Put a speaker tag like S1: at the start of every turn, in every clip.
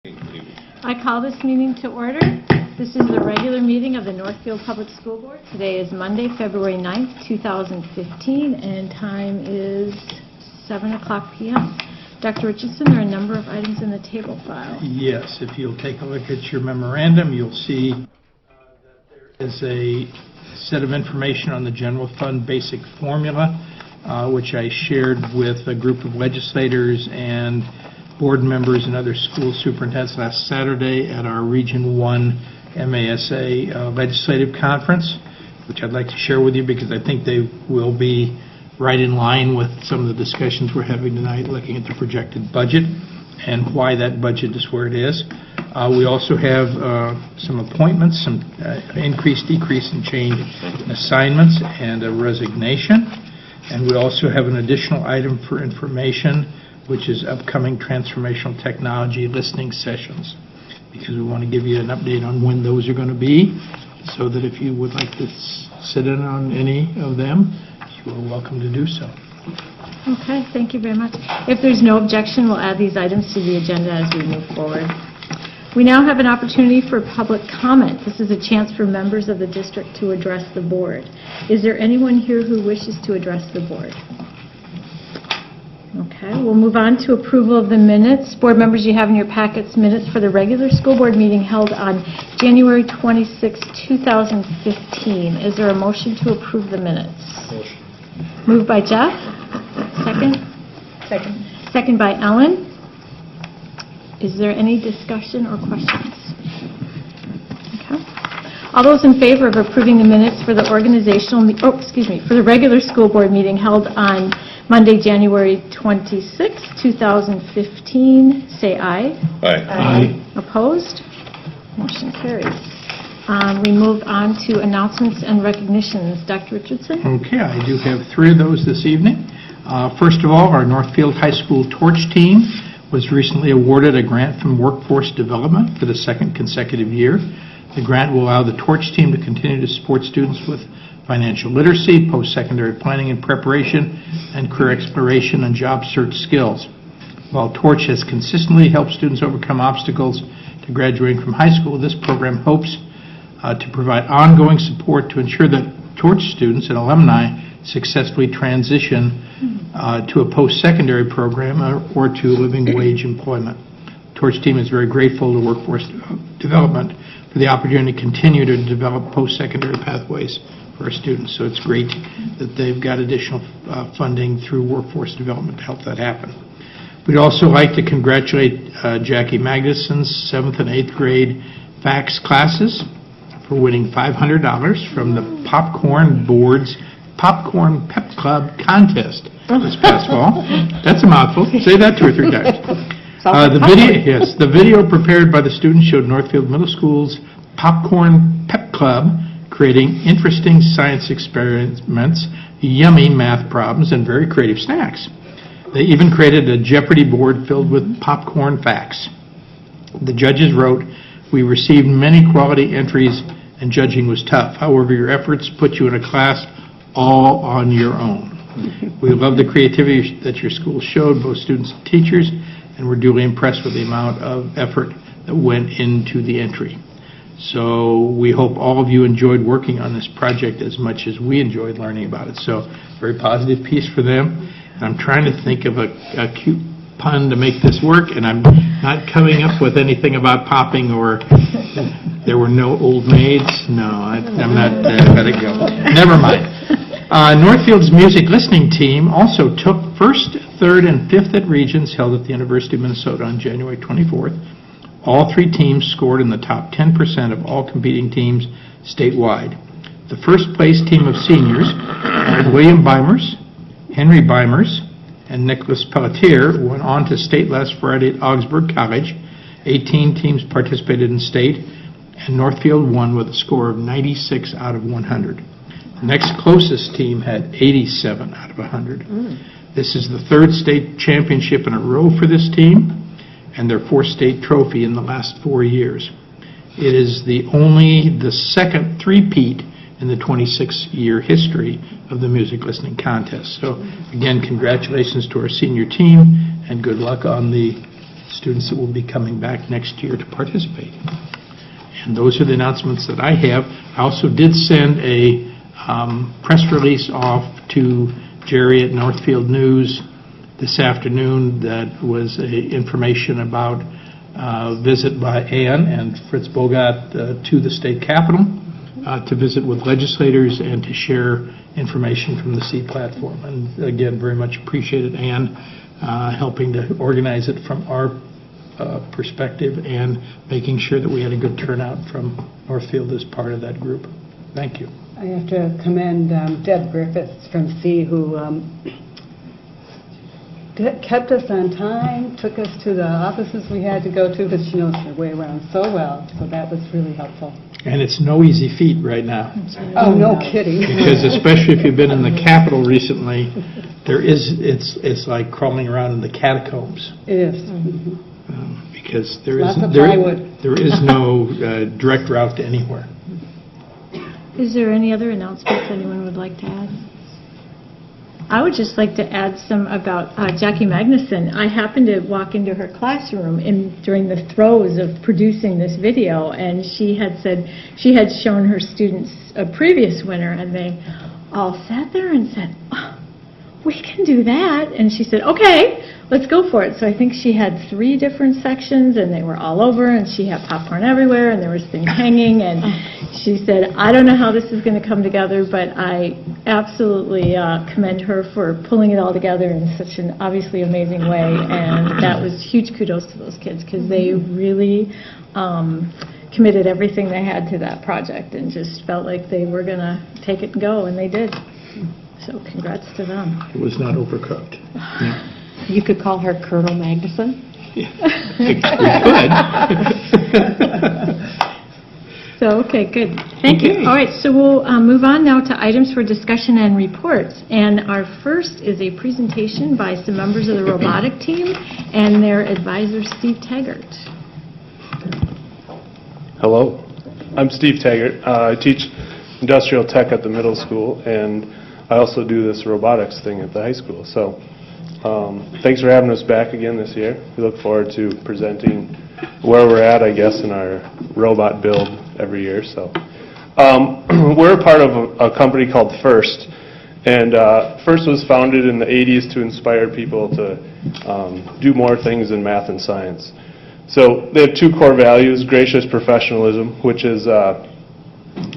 S1: I call this meeting to order. This is the regular meeting of the Northfield Public School Board. Today is Monday, February 9th, 2015, and time is 7 o'clock p.m. Dr. Richardson, there are a number of items in the table file.
S2: Yes, if you'll take a look at your memorandum, you'll see that there is a set of information on the general fund basic formula, which I shared with a group of legislators and board members and other school superintendents last Saturday at our Region 1 MASA legislative conference, which I'd like to share with you because I think they will be right in line with some of the discussions we're having tonight, looking at the projected budget and why that budget is where it is. We also have some appointments, some increase, decrease, and change in assignments, and a resignation. And we also have an additional item for information, which is upcoming transformational technology listening sessions, because we want to give you an update on when those are going to be, so that if you would like to sit in on any of them, you are welcome to do so.
S1: Okay, thank you very much. If there's no objection, we'll add these items to the agenda as we move forward. We now have an opportunity for public comment. This is a chance for members of the district to address the board. Is there anyone here who wishes to address the board? Okay, we'll move on to approval of the minutes. Board members, you have in your packets minutes for the regular school board meeting held on January 26, 2015. Is there a motion to approve the minutes?
S3: Motion.
S1: Moved by Jeff. Second?
S3: Second.
S1: Second by Ellen. Is there any discussion or questions? Okay. All those in favor of approving the minutes for the for the regular school board meeting held on Monday, January 26, 2015, say aye.
S3: Aye.
S2: Aye.
S1: Opposed? Motion carries. We move on to announcements and recognitions. Dr. Richardson?
S2: Okay, I do have three of those this evening. First of all, our Northfield High School torch team was recently awarded a grant from Workforce Development for the second consecutive year. The grant will allow the torch team to continue to support students with financial literacy, post-secondary planning and preparation, and career exploration and job search skills. While Torch has consistently helped students overcome obstacles to graduating from high school, this program hopes to provide ongoing support to ensure that Torch students and alumni successfully transition to a post-secondary program or to living wage employment. Torch team is very grateful to Workforce Development for the opportunity to continue to develop post-secondary pathways for our students. So it's great that they've got additional funding through Workforce Development to help that happen. We'd also like to congratulate Jackie Magnuson's 7th and 8th grade FACS classes for winning $500 from the Popcorn Board's Popcorn Pep Club contest this past fall. That's a mouthful. Say that 2 or 3 times. The video prepared by the students showed Northfield Middle School's Popcorn Pep Club creating interesting science experiments, yummy math problems, and very creative snacks. They even created a Jeopardy board filled with popcorn facts. The judges wrote, "We received many quality entries and judging was tough. However, your efforts put you in a class all on your own." We love the creativity that your school showed, both students and teachers, and we're duly impressed with the amount of effort that went into the entry. So we hope all of you enjoyed working on this project as much as we enjoyed learning about it. So very positive piece for them. And I'm trying to think of a cute pun to make this work, and I'm not coming up with anything about popping or there were no old maids. No, I'm not, let it go. Never mind. Northfield's music listening team also took 1st, 3rd, and 5th at Regions held at the University of Minnesota on January 24th. All 3 teams scored in the top 10% of all competing teams statewide. The first place team of seniors, William Beimers, Henry Beimers, and Nicholas Pelletier, went on to state last Friday at Augsburg College. 18 teams participated in state, and Northfield won with a score of 96 out of 100. The next closest team had 87 out of 100. This is the 3rd state championship in a row for this team, and their 4th state trophy in the last 4 years. It is the 2nd three-peat in the 26-year history of the music listening contest. So again, congratulations to our senior team and good luck on the students that will be coming back next year to participate. And those are the announcements that I have. I also did send a press release off to Jerry at Northfield News this afternoon that was information about a visit by Ann and Fritz Bogat to the state capitol to visit with legislators and to share information from the C platform. And again, very much appreciated Ann helping to organize it from our perspective and making sure that we had a good turnout from Northfield as part of that group. Thank you.
S3: I have to commend Deb Griffiths from C, who kept us on time, took us to the offices we had to go to, but she knows her way around so well, so that was really helpful.
S2: And it's no easy feat right now.
S3: Oh, no kidding.
S2: Because especially if you've been in the Capitol recently, it's like crawling around in the catacombs.
S3: It is. Mm-hmm.
S2: Because there is no direct route to anywhere.
S1: Is there any other announcements anyone would like to add? I would just like to add some about Jackie Magnuson. I happened to walk into her classroom during the throes of producing this video, and she had said she had shown her students a previous winner, and they all sat there and said, oh, we can do that. And she said, okay, let's go for it. So I think she had 3 different sections, and they were all over, and she had popcorn everywhere, and there was things hanging, and she said, I don't know how this is going to come together, but I absolutely commend her for pulling it all together in such an obviously amazing way, and that was huge kudos to those kids, because they really committed everything they had to that project and just felt like they were going to take it and go, and they did. So congrats to them.
S2: It was not overcooked. Yeah.
S4: You could call her Colonel Magnuson.
S2: Yeah. We could.
S1: So, okay, good. Thank you. All right, so we'll move on now to items for discussion and reports. And our first is a presentation by some members of the robotic team and their advisor, Steve Taggart.
S5: Hello, I'm Steve Taggart. I teach industrial tech at the middle school, and I also do this robotics thing at the high school. So thanks for having us back again this year. We look forward to presenting where we're at, I guess, in our robot build every year. So we're a part of a company called FIRST, and FIRST was founded in the 80s to inspire people to do more things in math and science. So they have 2 core values: gracious professionalism, which is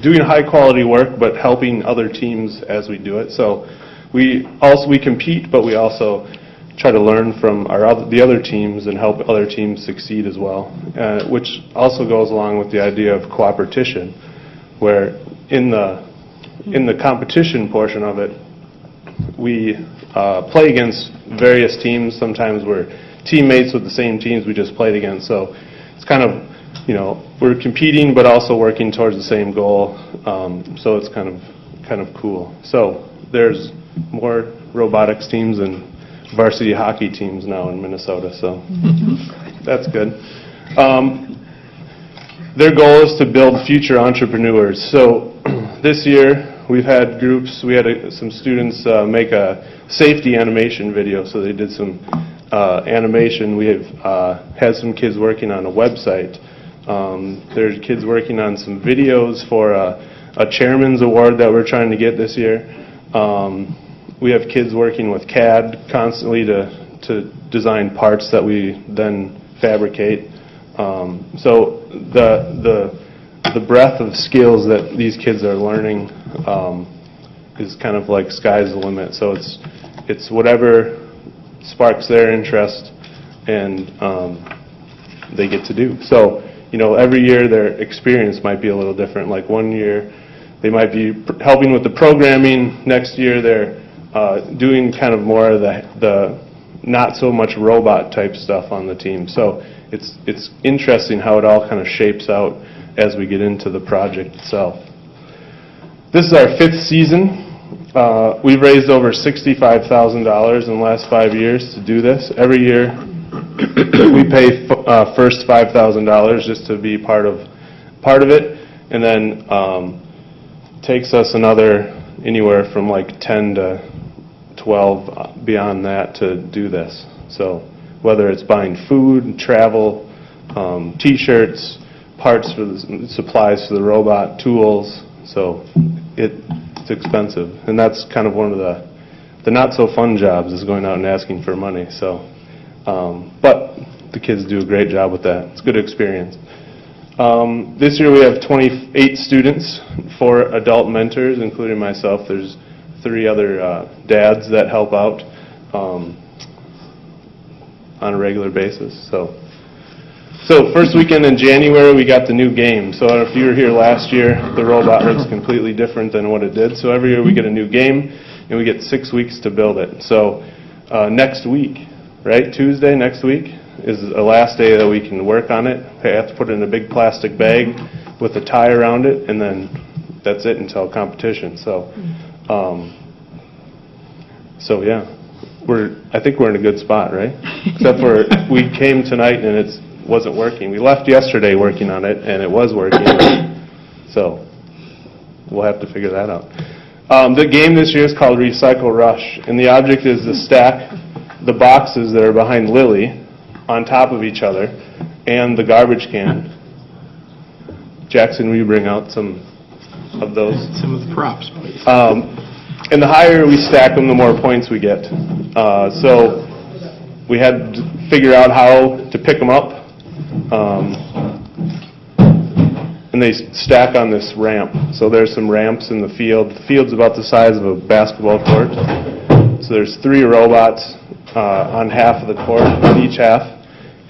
S5: doing high quality work but helping other teams as we do it. So we compete, but we also try to learn from the other teams and help other teams succeed as well, which also goes along with the idea of cooperation, where in the competition portion of it, we play against various teams. Sometimes we're teammates with the same teams we just played against. So it's kind of, we're competing but also working towards the same goal. So it's kind of cool. So there's more robotics teams and varsity hockey teams now in Minnesota, so that's good. Their goal is to build future entrepreneurs. So this year we've had groups, we had some students make a safety animation video, so they did some animation. We have had some kids working on a website. There's kids working on some videos for a chairman's award that we're trying to get this year. We have kids working with CAD constantly to design parts that we then fabricate. So the breadth of skills that these kids are learning is kind of like sky's the limit. So it's whatever sparks their interest and they get to do. So every year their experience might be a little different. Like one year they might be helping with the programming. Next year they're doing kind of more of the not so much robot type stuff on the team. So it's interesting how it all kind of shapes out as we get into the project itself. This is our 5th season. We've raised over $65,000 in the last 5 years to do this. Every year we pay first $5,000 just to be part of it, and then takes us anywhere from like 10 to 12 beyond that to do this. So whether it's buying food, travel, T-shirts, parts for the supplies for the robot, tools. So it's expensive, and that's kind of one of the not so fun jobs is going out and asking for money. So, but the kids do a great job with that. It's a good experience. This year we have 28 students, 4 adult mentors, including myself. There's 3 other dads that help out on a regular basis. So first weekend in January we got the new game. So if you were here last year, the robot looks completely different than what it did. So every year we get a new game, and we get 6 weeks to build it. So next week, right, Tuesday next week, is the last day that we can work on it. I have to put it in a big plastic bag with a tie around it, and then that's it until competition. So, yeah, I think we're in a good spot, right? Except for we came tonight and it wasn't working. We left yesterday working on it, and it was working. So we'll have to figure that out. The game this year is called Recycle Rush, and the object is to stack the boxes that are behind Lily on top of each other, and the garbage can. Jackson, will you bring out some of those?
S2: Some of the props, please.
S5: And the higher we stack them, the more points we get. So we had to figure out how to pick them up. And they stack on this ramp. So there's some ramps in the field. The field's about the size of a basketball court. So there's 3 robots on half of the court, on each half.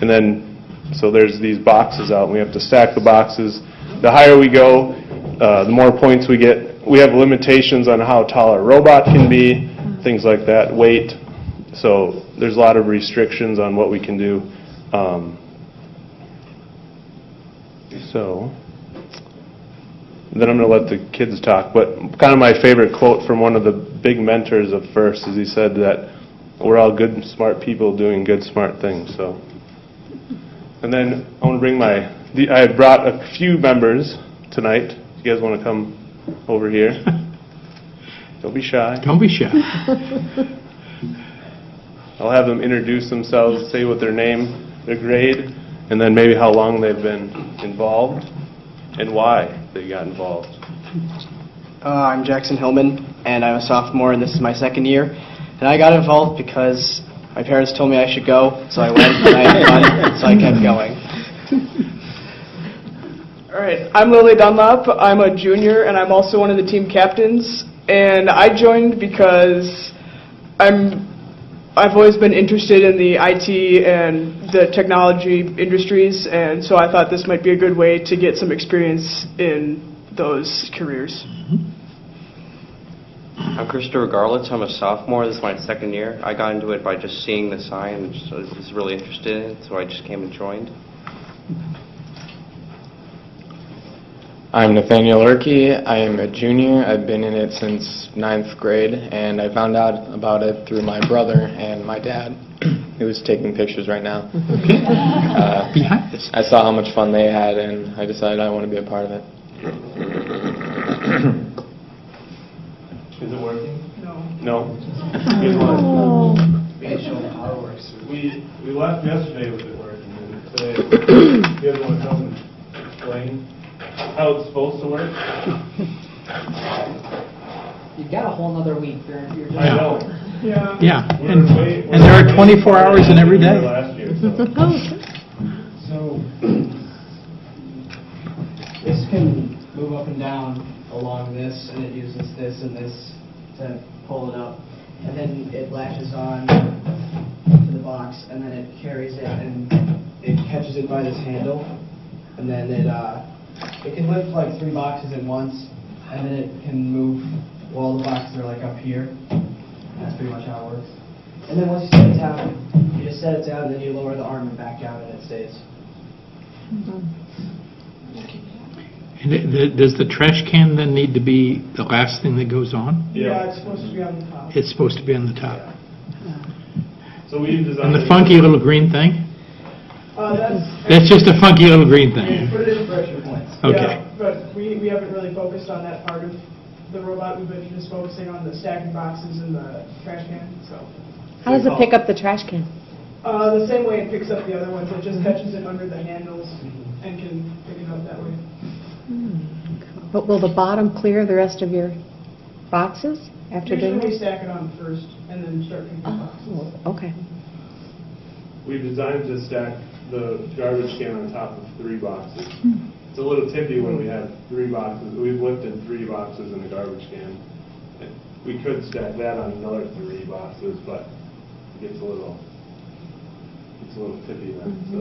S5: And then, so there's these boxes out, and we have to stack the boxes. The higher we go, the more points we get. We have limitations on how tall our robot can be, things like that, weight. So there's a lot of restrictions on what we can do. So then I'm going to let the kids talk. But kind of my favorite quote from one of the big mentors of FIRST is he said that we're all good, smart people doing good, smart things. So. And then I want to bring I brought a few members tonight. You guys want to come over here? Don't be shy.
S2: Don't be shy.
S5: I'll have them introduce themselves, say what their name, their grade, and then maybe how long they've been involved and why they got involved.
S6: I'm Jackson Hillman, and I'm a sophomore, and this is my 2nd year. And I got involved because my parents told me I should go, so I went, and I had fun, so I kept going.
S7: All right, I'm Lily Dunlop. I'm a junior, and I'm also one of the team captains. And I joined because I've always been interested in the IT and the technology industries, and so I thought this might be a good way to get some experience in those careers.
S8: I'm Christopher Garlitz. I'm a sophomore. This is my 2nd year. I got into it by just seeing the sign and just, I was really interested in it, so I just came and joined.
S9: I'm Nathaniel Urke. I am a junior. I've been in it since 9th grade, and I found out about it through my brother and my dad, who's taking pictures right now.
S2: Behind this.
S9: I saw how much fun they had, and I decided I want to be a part of it.
S5: Is it working?
S7: No.
S5: No? Good one.
S6: Show them how it works.
S5: We left yesterday with it working, and today, you guys want to come and explain how it's supposed to work?
S10: You've got a whole nother week. You're just
S5: I know.
S7: Yeah.
S2: Yeah, and there are 24 hours in every day.
S5: Last year, so.
S10: So this can move up and down along this, and it uses this and this to pull it up, and then it latches on to the box, and then it carries it and it catches it by this handle, and then it can lift like 3 boxes at once, and then it can move while the boxes are like up here. That's pretty much how it works. And then once you set it down, you just set it down, and then you lower the arm and back down, and it stays.
S2: And does the trash can then need to be the last thing that goes on?
S7: Yeah, it's supposed to be on the top.
S2: It's supposed to be on the top.
S5: So we've designed.
S2: And the funky little green thing?
S7: That's
S2: just a funky little green thing.
S10: Put it in pressure points.
S2: Okay.
S7: Yeah, but we haven't really focused on that part of the robot. We've been just focusing on the stacking boxes and the trash can. So.
S4: How does it pick up the trash can?
S7: The same way it picks up the other ones, it just catches it under the handles and can pick it up that way.
S4: But will the bottom clear the rest of your boxes after doing
S7: Usually we
S4: this?
S7: stack it on first and then start picking up boxes.
S4: Oh, okay.
S5: We designed to stack the garbage can on top of 3 boxes. It's a little tippy when we have 3 boxes. We've lifted 3 boxes in a garbage can. We could stack that on another 3 boxes, but it gets a little tippy then. So,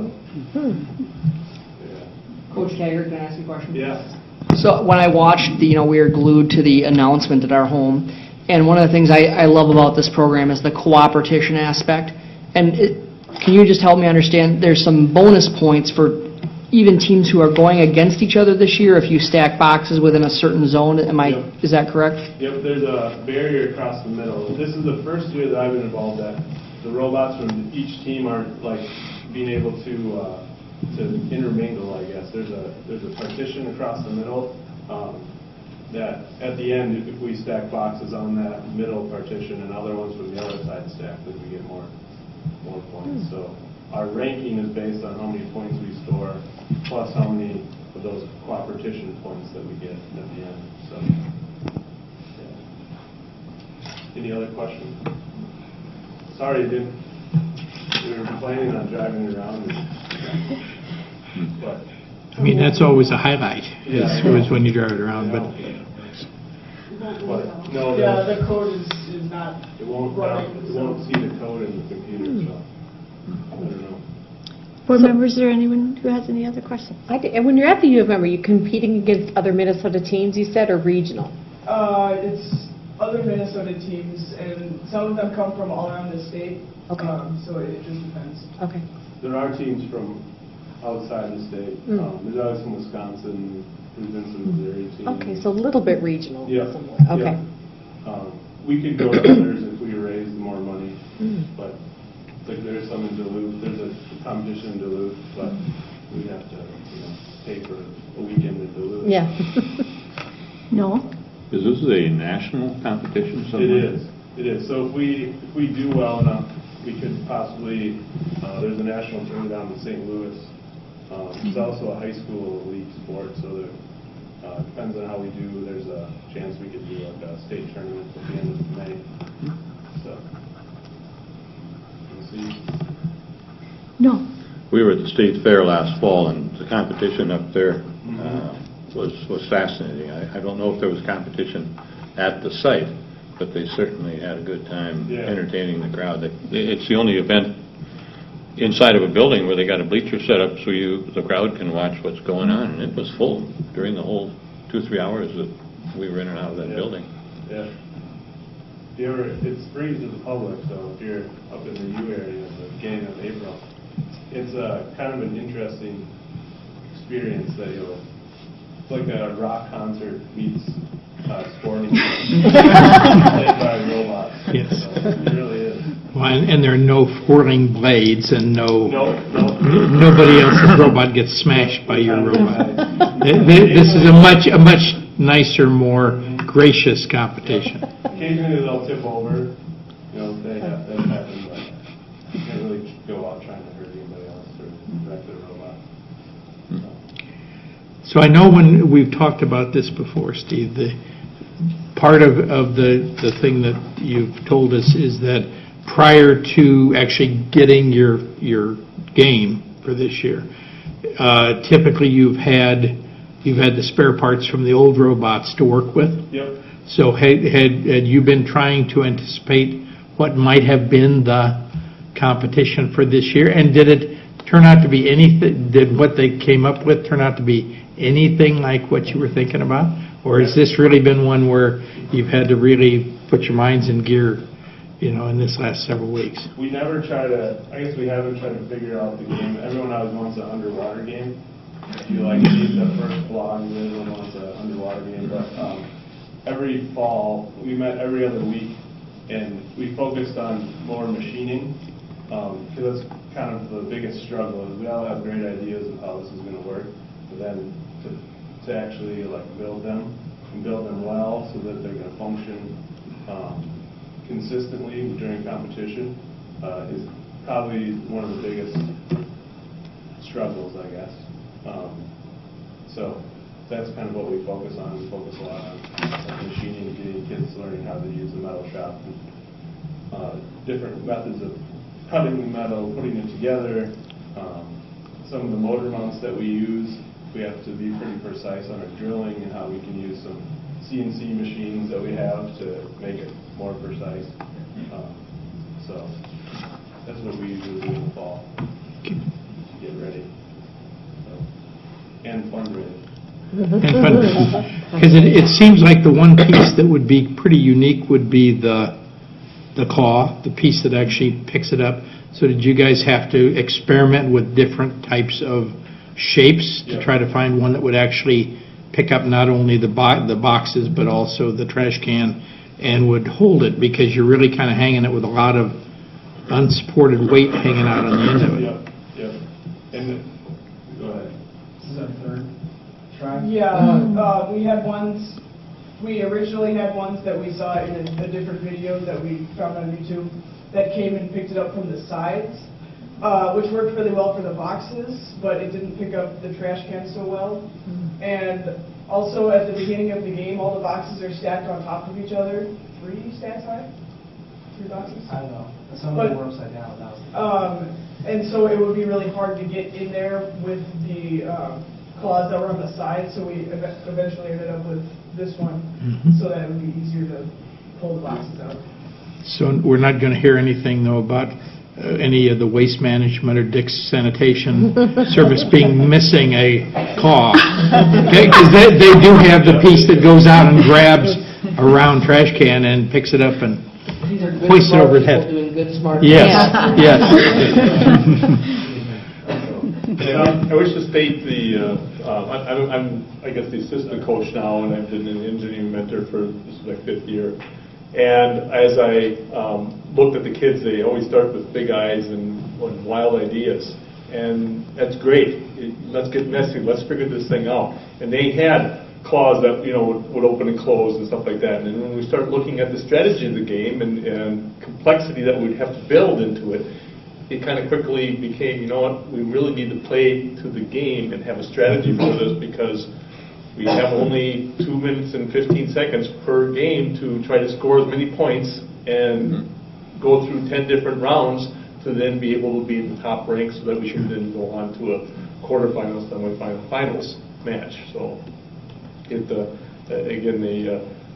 S5: yeah.
S10: Coach Taggart, can I ask you a question?
S5: Yeah.
S10: So when I watched, we were glued to the announcement at our home, and one of the things I love about this program is the cooperation aspect. And can you just help me understand, there's some bonus points for even teams who are going against each other this year if you stack boxes within a certain zone?
S5: Yep.
S10: Is that correct?
S5: Yep, there's a barrier across the middle. This is the first year that I've been involved at. The robots from each team aren't being able to intermingle, I guess. There's a partition across the middle that at the end, if we stack boxes on that middle partition and other ones from the other side stacked, then we get more points. So our ranking is based on how many points we store, plus how many of those partition points that we get at the end. So, yeah. Any other questions? Sorry, we were planning on driving around. But
S2: I mean, that's always a highlight,
S5: Yeah.
S2: is when you drive it around, but
S5: no,
S7: Yeah, the code is not
S5: it won't see the code in the computer, so I don't know.
S1: Board members, is there anyone who has any other questions?
S4: And when you're at the U of M, are you competing against other Minnesota teams, you said, or regional?
S7: It's other Minnesota teams, and some of them come from all around the state.
S4: Okay.
S7: So it just depends.
S4: Okay.
S5: There are teams from outside the state. There's always from Wisconsin. There's been some Missouri teams.
S4: Okay, so a little bit regional.
S5: Yeah.
S4: somewhere. Okay.
S5: Yeah. We could go to others if we raised more money, but there's some in Duluth. There's a competition in Duluth, but we'd have to pay for a weekend in Duluth.
S4: Yeah.
S1: No?
S11: Is this a national competition somewhere?
S5: It is. So if we do well enough, we could possibly, there's a national tournament down in St. Louis. It's also a high school elite sport, so that depends on how we do. There's a chance we could do like a state tournament at the end of May. So, we'll see.
S1: No.
S11: We were at the state fair last fall, and the competition up there was fascinating. I don't know if there was competition at the site, but they certainly had a good time entertaining the crowd. It's the only event inside of a building where they got a bleacher set up so the crowd can watch what's going on, and it was full during the whole 2-3 hours that we were in and out of that building.
S5: Yeah. It's free to the public, so if you're up in the U area at the beginning of April, it's kind of an interesting experience that it's like a rock concert meets sporting played by robots.
S2: Yes.
S5: So it really is.
S2: well, and there are no whirling blades and
S5: Nobody
S2: else's robot gets smashed by your robot. This is a much nicer, more gracious competition.
S5: Occasionally they'll tip over, that happens, but you can't really go out trying to hurt anybody else or wreck their robot.
S2: So I know when we've talked about this before, Steve, the part of the thing that you've told us is that prior to actually getting your game for this year, typically you've had the spare parts from the old robots to work with.
S5: Yep.
S2: So had you been trying to anticipate what might have been the competition for this year, and did it turn out to be anything? Did what they came up with turn out to be anything like what you were thinking about? Or has this really been one where you've had to really put your minds in gear, in this last several weeks?
S5: We never try to, I guess we haven't tried to figure out the game. Everyone always wants an underwater game. If you read the first blog, everyone wants an underwater game. But every fall, we met every other week, and we focused on more machining, because that's kind of the biggest struggle. Is we all have great ideas of how this is going to work, but then to actually build them and build them well so that they're going to function consistently during competition probably one of the biggest struggles, I guess. So that's kind of what we focus on. We focus a lot on machining, getting kids learning how to use the metal shop, and, different methods of cutting the metal, putting it together. Some of the motor mounts that we use, we have to be pretty precise on our drilling and how we can use some CNC machines that we have to make it more precise. So that's what we usually do in the fall to get ready. So, and fundraise.
S2: Because it seems like the one piece that would be pretty unique would be the claw, the piece that actually picks it up. So did you guys have to experiment with different types of shapes to try to find one that would actually pick up not only the boxes but also the trash can and would hold it, because you're really kind of hanging it with a lot of unsupported weight hanging out on the end of it.
S5: Yep. And go ahead.
S10: This is our third try?
S7: Yeah, we had ones, we originally had ones that we saw in a different video that we found on YouTube that came and picked it up from the sides, which worked really well for the boxes, but it didn't pick up the trash can so well. And also at the beginning of the game, all the boxes are stacked on top of each other, 3 stacks high? 3 boxes?
S10: I don't know. Some of them were upside down.
S7: And so it would be really hard to get in there with the claws that were on the side, so we eventually ended up with this one, so that it would be easier to pull the boxes out.
S2: So we're not going to hear anything, though, about any of the waste management or Dick's sanitation service being missing a claw. Because they do have the piece that goes out and grabs a round trash can and picks it up and hoists it over his head.
S10: Doing good, smart.
S2: Yes, yes.
S5: And I wish to state I'm I guess the assistant coach now, and I've been an engineering mentor for this is my 5th year. And as I looked at the kids, they always start with big eyes and wild ideas. And that's great. Let's get messy. Let's figure this thing out. And they had claws that would open and close and stuff like that. And then when we start looking at the strategy of the game and complexity that we'd have to build into it, it kind of quickly became, you know what, we really need to play to the game and have a strategy for this, because we have only 2 minutes and 15 seconds per game to try to score as many points and go through 10 different rounds to then be able to be in the top rank, so that we can then go on to a quarterfinals, semifinals match. So,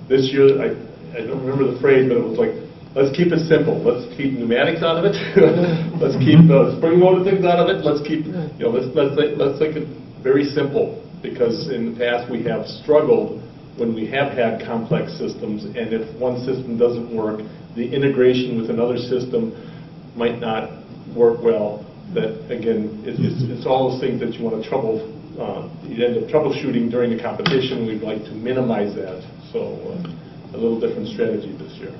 S5: this year, I don't remember the phrase, but it was like, let's keep it simple. Let's keep pneumatics out of it. Let's keep spring-loaded things out of it. Let's keep, let's make it very simple. Because in the past we have struggled when we have had complex systems, and if one system doesn't work, the integration with another system might not work well. That again, it's all those things that you want to you end up troubleshooting during the competition. We'd like to minimize that, so a little different strategy this year.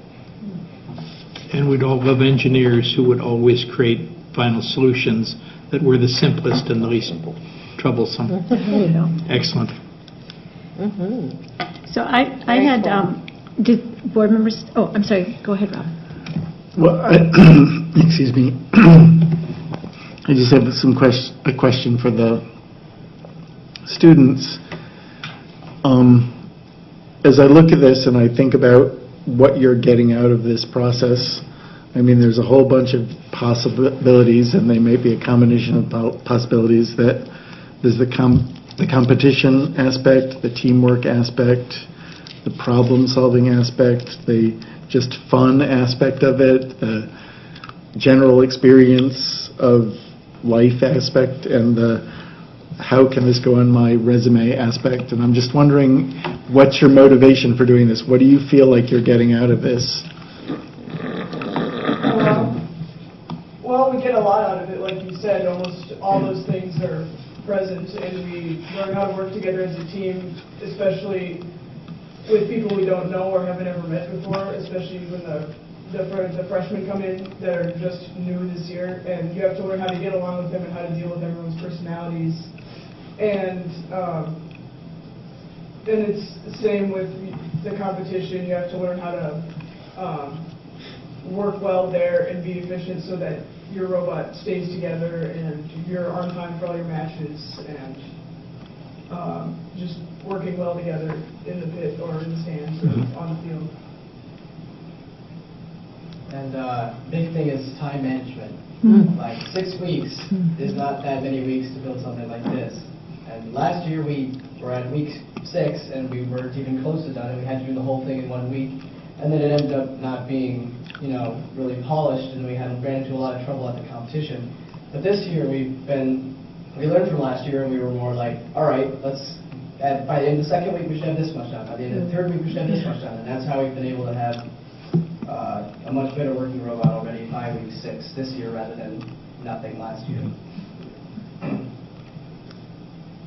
S2: And we'd all love engineers who would always create final solutions that were the simplest and the least troublesome. Excellent.
S1: So I had, did board members, oh, I'm sorry, go ahead, Rob.
S12: Well, excuse me. I just have a question for the students. As I look at this and I think about what you're getting out of this process, I mean, there's a whole bunch of possibilities, and they may be a combination of possibilities. That there's the competition aspect, the teamwork aspect, the problem-solving aspect, the just fun aspect of it, the general experience of life aspect, and the how can this go on my resume aspect. And I'm just wondering, what's your motivation for doing this? What do you feel like you're getting out of this?
S7: Well, we get a lot out of it. Like you said, almost all those things are present, and we learn how to work together as a team, especially with people we don't know or haven't ever met before, especially when the freshmen come in that are just new this year, and you have to learn how to get along with them and how to deal with everyone's personalities. And then it's the same with the competition. You have to learn how to work well there and be efficient, so that your robot stays together and you're on time for all your matches and just working well together in the pit or in the stands or on the field.
S10: And big thing is time management. Like 6 weeks is not that many weeks to build something like this. And last year we were at week 6 and we weren't even close to done, and we had to do the whole thing in 1 week. And then it ended up not being, really polished, and we ran into a lot of trouble at the competition. But this year we learned from last year, and we were more like, all right, by the end of the second week we should have this much done. By the end of the third week we should have this much done. And that's how we've been able to have a much better working robot already 5 weeks, 6 this year rather than nothing last year.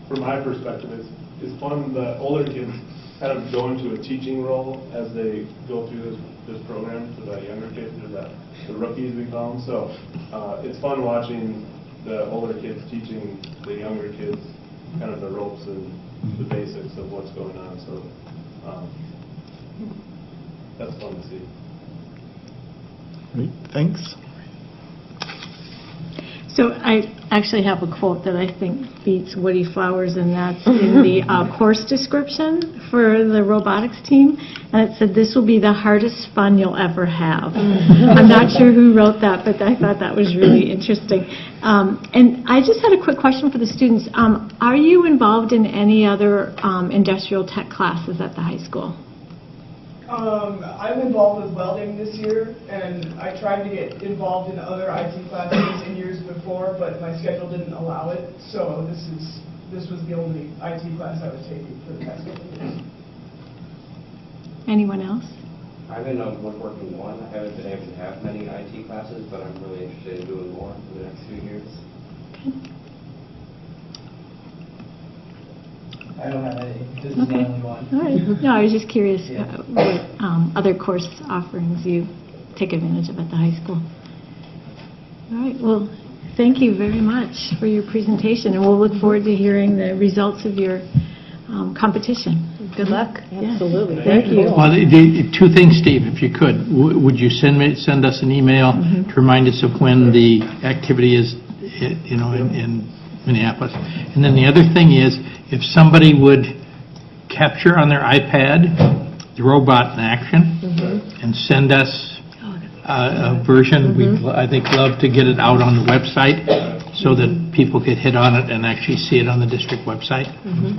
S5: From my perspective, it's fun. The older kids kind of go into a teaching role as they go through this program to the younger kids, or the rookies we call them. So it's fun watching the older kids teaching the younger kids kind of the ropes and the basics of what's going on. So that's fun to see.
S12: Great, thanks.
S1: So I actually have a quote that I think beats Woody Flowers, and that's in the course description for the robotics team. And it said, "This will be the hardest fun you'll ever have." I'm not sure who wrote that, but I thought that was really interesting. And I just had a quick question for the students. Are you involved in any other industrial tech classes at the high school?
S7: I'm involved with welding this year, and I tried to get involved in other IT classes in years before, but my schedule didn't allow it. So this was the only IT class I was taking for the past couple of years.
S1: Anyone else?
S8: I've been on woodworking 1. I haven't been able to have many IT classes, but I'm really interested in doing more for the next few years.
S1: Okay.
S10: I don't have any. This is the only one.
S1: All right. No, I was just curious what other course offerings you take advantage of at the high school. All right. Well, thank you very much for your presentation, and we'll look forward to hearing the results of your competition. Good luck.
S4: Absolutely.
S1: Yes. Thank you.
S2: Well, two things, Steve, if you could. Would you send us an email to remind us of when the activity is, in Minneapolis? And then the other thing is, if somebody would capture on their iPad the robot in action and send us a version, we'd, I think, love to get it out on the website so that people could hit on it and actually see it on the district website.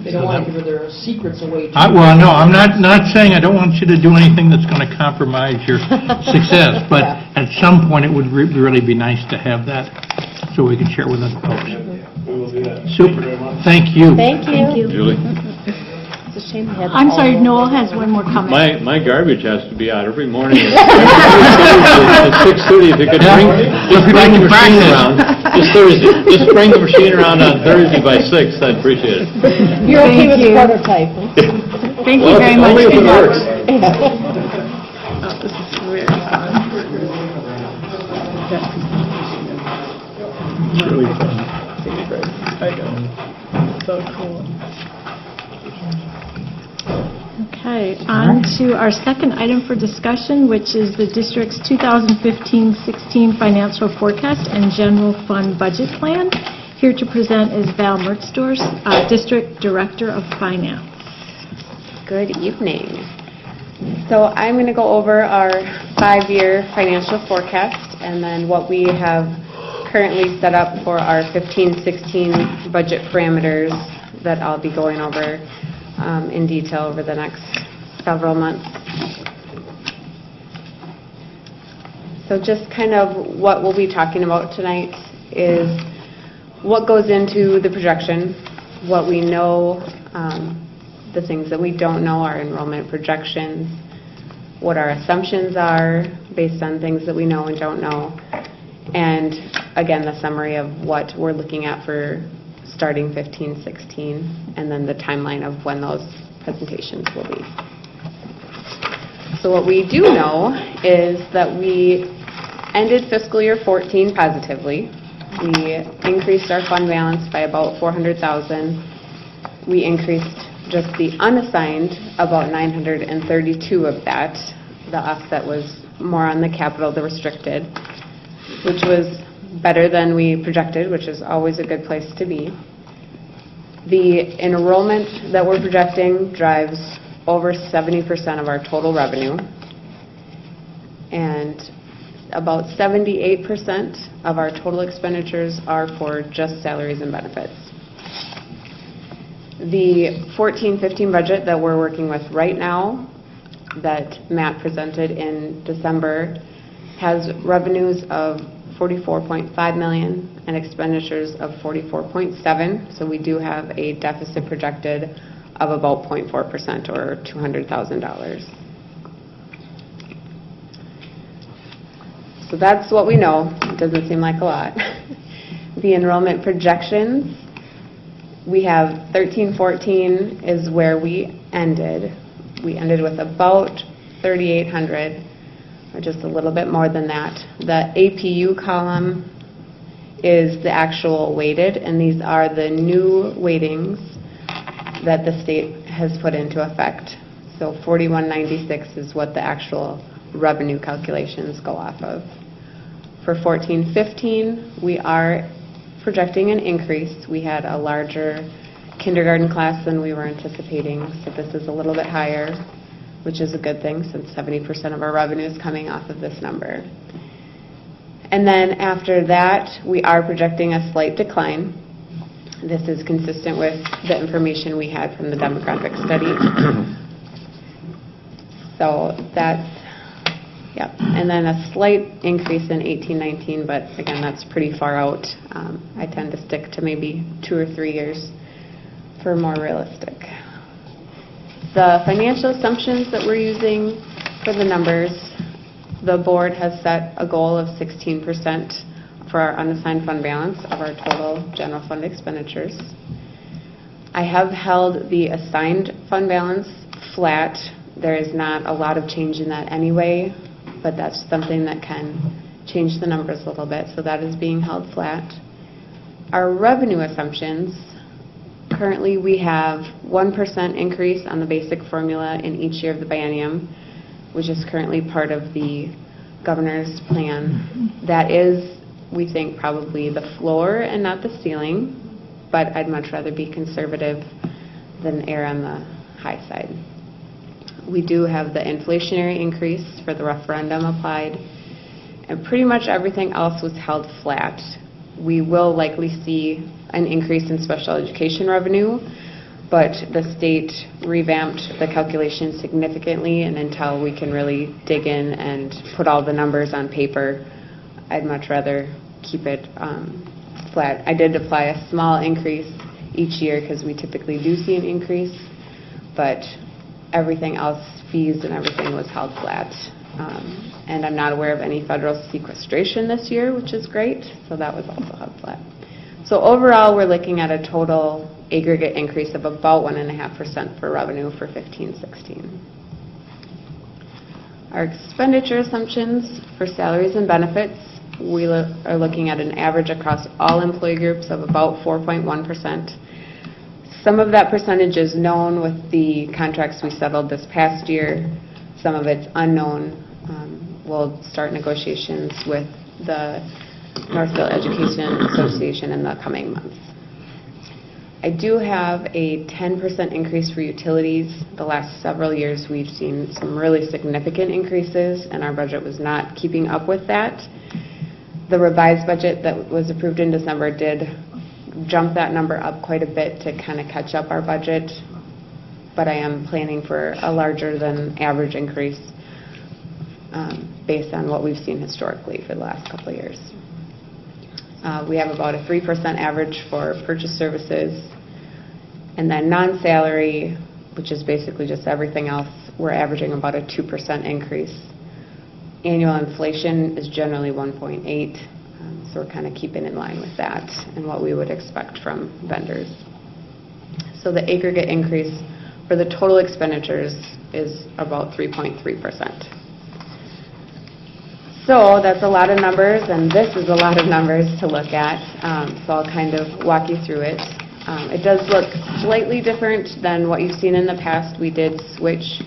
S13: They don't want to give their secrets away.
S2: Well, no, I'm not saying I don't want you to do anything that's going to compromise your success, but at some point it would really be nice to have that so we could share with other folks.
S5: We will do that.
S2: Super. Thank you.
S4: Thank you.
S11: Julie?
S4: It's a shame we had
S1: I'm sorry, Noel has one more comment.
S11: My garbage has to be out every morning at 6:30. If you could bring the machine around, just bring the machine around on Thursday by 6, I'd appreciate it.
S4: You're okay with the
S1: Thank you.
S4: prototype?
S1: Thank you very much.
S11: Only if it
S1: Good luck.
S11: works.
S1: Oh, this is really fun.
S12: It's really fun.
S1: So cool. Okay, on to our second item for discussion, which is the district's 2015-16 financial forecast and general fund budget plan. Here to present is Val Mertsdorf, District Director of Finance.
S14: Good evening. So I'm going to go over our 5-year financial forecast and then what we have currently set up for our 15-16 budget parameters that I'll be going over in detail over the next several months. So just kind of what we'll be talking about tonight is what goes into the projection, what we know, the things that we don't know, our enrollment projections, what our assumptions are based on things that we know and don't know, and again, the summary of what we're looking at for starting 15-16, and then the timeline of when those presentations will be. So what we do know is that we ended fiscal year 14 positively. We increased our fund balance by about $400,000. We increased just the unassigned about 932 of that. The offset was more on the capital, the restricted, which was better than we projected, which is always a good place to be. The enrollment that we're projecting drives over 70% of our total revenue, and about 78% of our total expenditures are for just salaries and benefits. The 14-15 budget that we're working with right now, that Matt presented in December, has revenues of $44.5 million and expenditures of $44.7, so we do have a deficit projected of about 0.4% or $200,000. So that's what we know. It doesn't seem like a lot. The enrollment projections, we have 13-14 is where we ended. We ended with about 3,800, or just a little bit more than that. The APU column is the actual weighted, and these are the new weightings that the state has put into effect. So 4196 is what the actual revenue calculations go off of. For 14-15, we are projecting an increase. We had a larger kindergarten class than we were anticipating, so this is a little bit higher, which is a good thing since 70% of our revenue is coming off of this number. And then after that, we are projecting a slight decline. This is consistent with the information we had from the demographic study. So that's, yep. And then a slight increase in 18-19, but again, that's pretty far out. I tend to stick to maybe 2 or 3 years for more realistic. The financial assumptions that we're using for the numbers, the board has set a goal of 16% for our unassigned fund balance of our total general fund expenditures. I have held the assigned fund balance flat. There is not a lot of change in that anyway, but that's something that can change the numbers a little bit, so that is being held flat. Our revenue assumptions, currently we have 1% increase on the basic formula in each year of the biennium, which is currently part of the governor's plan. That is, we think, probably the floor and not the ceiling, but I'd much rather be conservative than err on the high side. We do have the inflationary increase for the referendum applied, and pretty much everything else was held flat. We will likely see an increase in special education revenue, but the state revamped the calculation significantly, and until we can really dig in and put all the numbers on paper, I'd much rather keep it flat. I did apply a small increase each year because we typically do see an increase, but everything else, fees and everything, was held flat. And I'm not aware of any federal sequestration this year, which is great, so that was also held flat. So overall, we're looking at a total aggregate increase of about 1.5% for revenue for 15-16. Our expenditure assumptions for salaries and benefits, we are looking at an average across all employee groups of about 4.1%. Some of that percentage is known with the contracts we settled this past year. Some of it's unknown. We'll start negotiations with the Northfield Education Association in the coming months. I do have a 10% increase for utilities. The last several years we've seen some really significant increases, and our budget was not keeping up with that. The revised budget that was approved in December did jump that number up quite a bit to kind of catch up our budget, but I am planning for a larger than average increase based on what we've seen historically for the last couple of years. We have about a 3% average for purchase services, and then non-salary, which is basically just everything else, we're averaging about a 2% increase. Annual inflation is generally 1.8%, so we're kind of keeping in line with that and what we would expect from vendors. So the aggregate increase for the total expenditures is about 3.3%. So that's a lot of numbers, and this is a lot of numbers to look at, so I'll kind of walk you through it. It does look slightly different than what you've seen in the past. We did switch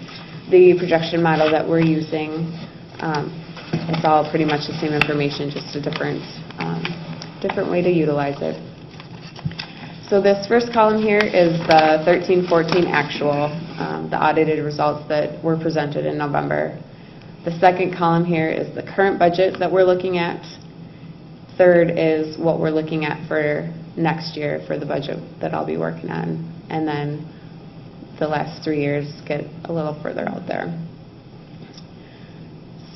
S14: the projection model that we're using It's all pretty much the same information, just a different way to utilize it. So this first column here is the 13-14 actual, the audited results that were presented in November. The second column here is the current budget that we're looking at. Third is what we're looking at for next year for the budget that I'll be working on. And then the last 3 years get a little further out there.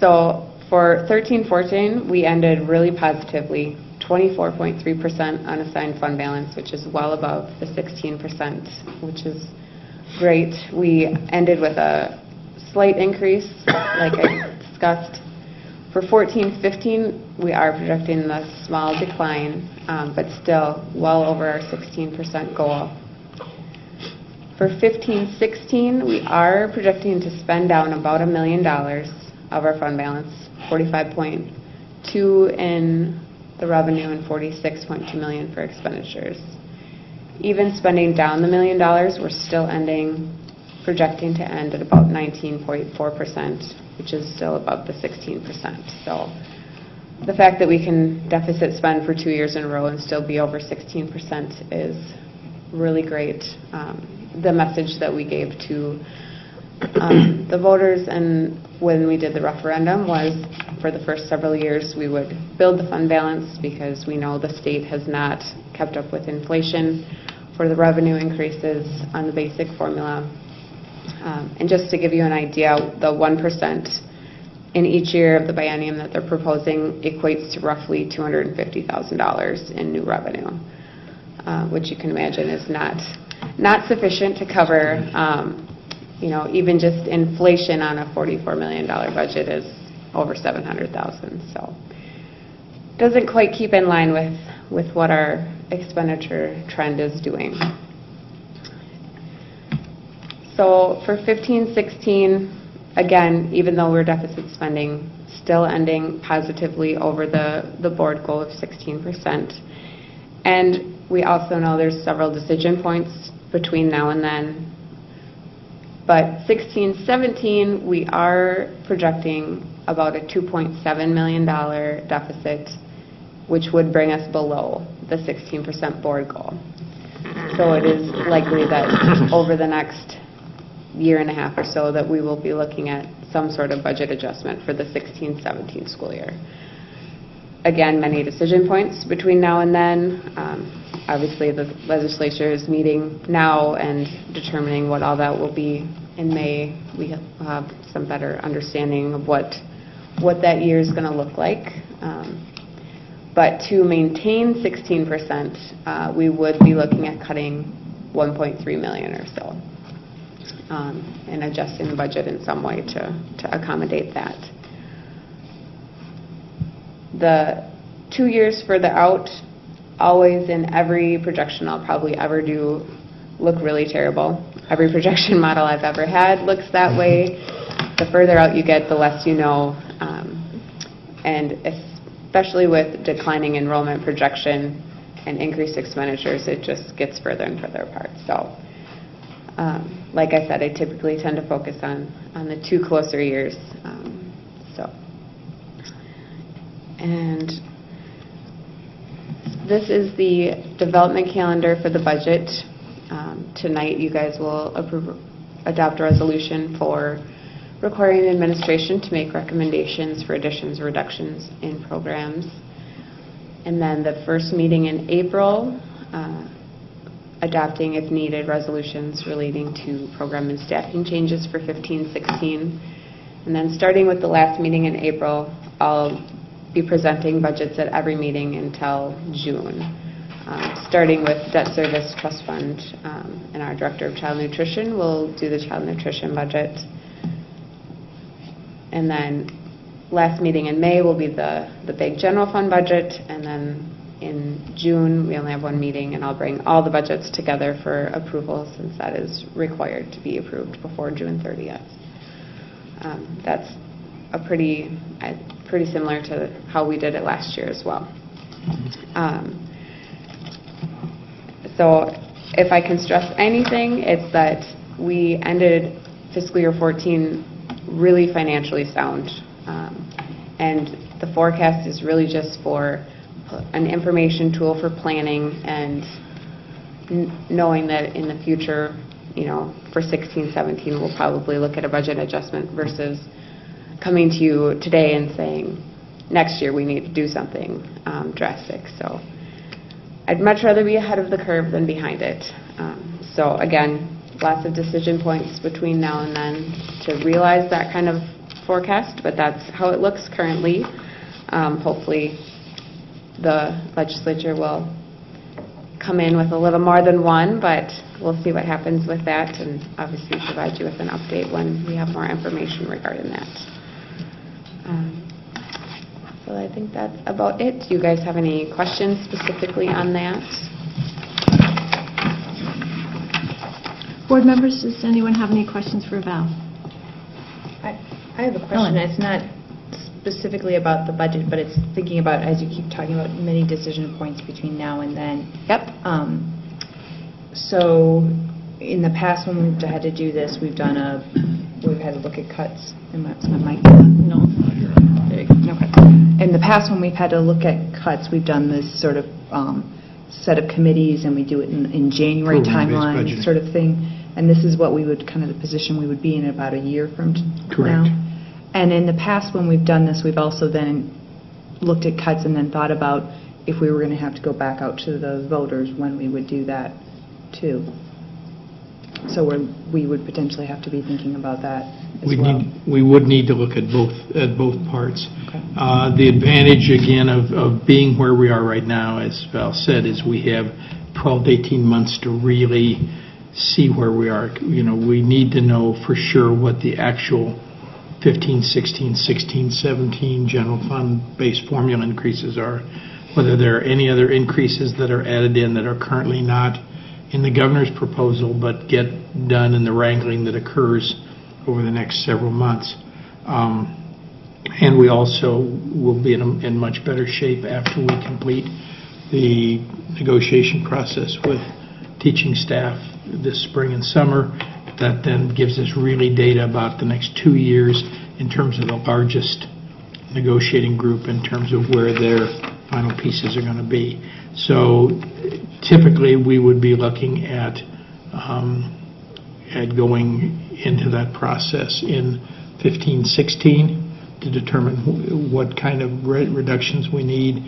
S14: So for 13-14, we ended really positively, 24.3% unassigned fund balance, which is well above the 16%, which is great. We ended with a slight increase, like I discussed. For 14-15, we are projecting a small decline, but still well over our 16% goal. For 15-16, we are projecting to spend down about $1 million of our fund balance, 45.2 in the revenue and 46.2 million for expenditures. Even spending down the $1 million, we're still projecting to end at about 19.4%, which is still above the 16%. So the fact that we can deficit spend for 2 years in a row and still be over 16% is really great. The message that we gave to the voters and when we did the referendum was for the first several years we would build the fund balance because we know the state has not kept up with inflation for the revenue increases on the basic formula. And just to give you an idea, the 1% in each year of the biennium that they're proposing equates to roughly $250,000 in new revenue, which you can imagine is not sufficient to cover, even just inflation on a $44 million budget is over $700,000. So doesn't quite keep in line with what our expenditure trend is doing. So for 15-16, again, even though we're deficit spending, still ending positively over the board goal of 16%. And we also know there's several decision points between now and then. But 16-17, we are projecting about a $2.7 million deficit, which would bring us below the 16% board goal. So it is likely that over the next year and a half or so that we will be looking at some sort of budget adjustment for the 16-17 school year. Again, many decision points between now and then. Obviously, the legislature is meeting now and determining what all that will be in May. We have some better understanding of what that year is going to look like. But to maintain 16%, we would be looking at cutting $1.3 million or so and adjusting the budget in some way to accommodate that. The 2 years further out, always in every projection I'll probably ever do, look really terrible. Every projection model I've ever had looks that way. The further out you get, the less you know. And especially with declining enrollment projection and increased expenditures, it just gets further and further apart. So, like I said, I typically tend to focus on the 2 closer years. And this is the development calendar for the budget. Tonight, you guys will adopt a resolution for requiring administration to make recommendations for additions or reductions in programs. And then the first meeting in April, adopting, if needed, resolutions relating to program and staffing changes for 15-16. And then starting with the last meeting in April, I'll be presenting budgets at every meeting until June, starting with debt service trust fund, and our director of child nutrition will do the child nutrition budget. And then last meeting in May will be the big general fund budget, and then in June we only have 1 meeting, and I'll bring all the budgets together for approval since that is required to be approved before June 30th. That's a pretty similar to how we did it last year as well. So if I can stress anything, it's that we ended fiscal year 14 really financially sound. And the forecast is really just for an information tool for planning and knowing that in the future, for 16, 17, we'll probably look at a budget adjustment versus coming to you today and saying, next year we need to do something drastic. So I'd much rather be ahead of the curve than behind it. So again, lots of decision points between now and then to realize that kind of forecast, but that's how it looks currently. Hopefully the legislature will come in with a little more than one, but we'll see what happens with that, and obviously provide you with an update when we have more information regarding that. So I think that's about it. Do you guys have any questions specifically on that?
S1: Board members, does anyone have any questions for Val?
S15: I have a question. It's not specifically about the budget, but it's thinking about, as you keep talking about, many decision points between now and then.
S14: Yep.
S15: So in the past when we've had to do this, we've had to look at cuts. Am I mic on? No. There you go. Okay. In the past when we've had to look at cuts, we've done this sort of set of committees, and we do it in January timeline sort of thing. And this is what we would, kind of the position we would be in about a year from
S2: Correct.
S15: now. And in the past when we've done this, we've also then looked at cuts and then thought about if we were going to have to go back out to the voters, when we would do that too. So we would potentially have to be thinking about that as well.
S2: We would need to look at both parts.
S15: Okay.
S2: The advantage, again, of being where we are right now, as Val said, is we have 12 to 18 months to really see where we are. We need to know for sure what the actual 15, 16, 16, 17 general fund base formula increases are, whether there are any other increases that are added in that are currently not in the governor's proposal but get done in the wrangling that occurs over the next several months. And we also will be in much better shape after we complete the negotiation process with teaching staff this spring and summer. That then gives us really data about the next 2 years in terms of the largest negotiating group in terms of where their final pieces are going to be. So typically we would be looking at going into that process in 15, 16 to determine what kind of reductions we need.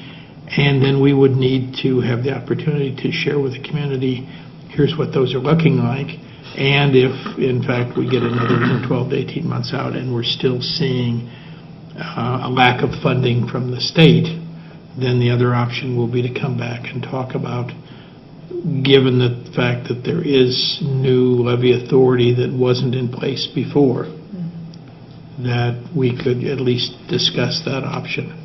S2: And then we would need to have the opportunity to share with the community, here's what those are looking like. And if, in fact, we get another 12 to 18 months out and we're still seeing a lack of funding from the state, then the other option will be to come back and talk about, given the fact that there is new levy authority that wasn't in place before, that we could at least discuss that option.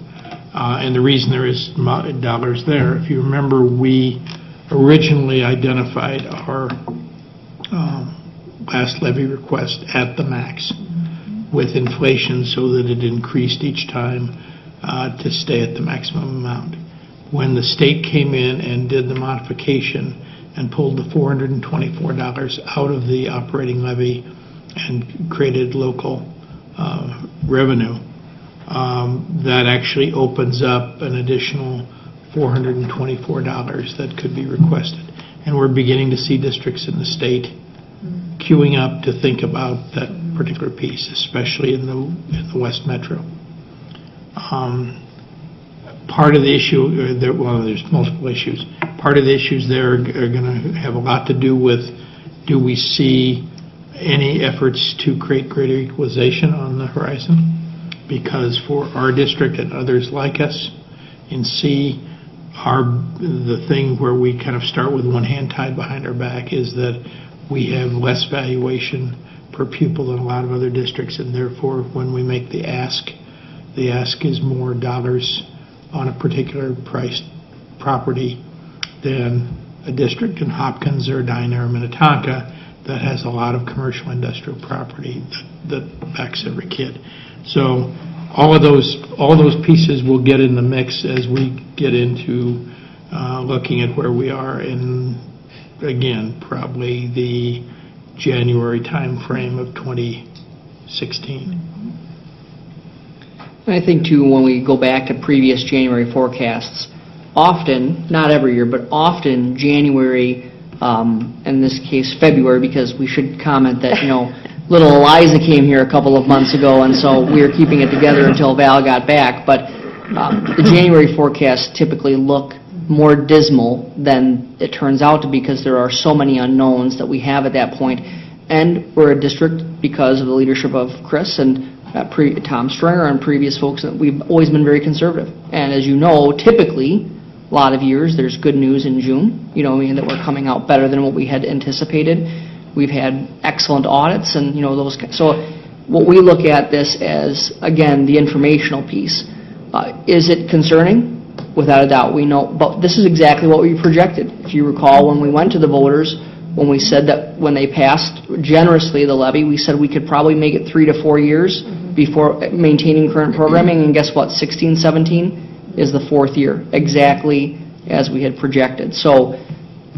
S2: And the reason there is dollars there, if you remember, we originally identified our last levy request at the max with inflation so that it increased each time to stay at the maximum amount. When the state came in and did the modification and pulled the $424 out of the operating levy and created local revenue, that actually opens up an additional $424 that could be requested. And we're beginning to see districts in the state queuing up to think about that particular piece, especially in the West Metro. Part of the issue, there's multiple issues. Part of the issues there are going to have a lot to do with, do we see any efforts to create greater equalization on the horizon? Because for our district and others like us in C, the thing where we kind of start with one hand tied behind our back is that we have less valuation per pupil than a lot of other districts, and therefore when we make the ask is more dollars on a particular priced property than a district in Hopkins or Edina or Minnetonka that has a lot of commercial industrial property that backs every kid. So all of those pieces will get in the mix as we get into looking at where we are in, again, probably the January time frame of 2016.
S13: And I think too, when we go back to previous January forecasts, often, not every year, but often January, in this case February, because we should comment that, little Eliza came here a couple of months ago, and so we were keeping it together until Val got back. But the January forecasts typically look more dismal than it turns out to be because there are so many unknowns that we have at that point. And we're a district, because of the leadership of Chris and Tom Stringer and previous folks, that we've always been very conservative. And as you know, typically, a lot of years, there's good news in June, that we're coming out better than what we had anticipated. We've had excellent audits and, those. So what we look at this as, again, the informational piece. Is it concerning? Without a doubt, we know. But this is exactly what we projected. If you recall, when we went to the voters, when we said that when they passed generously the levy, we said we could probably make it 3 to 4 years before maintaining current programming. And guess what? 16, 17 is the 4th year, exactly as we had projected. So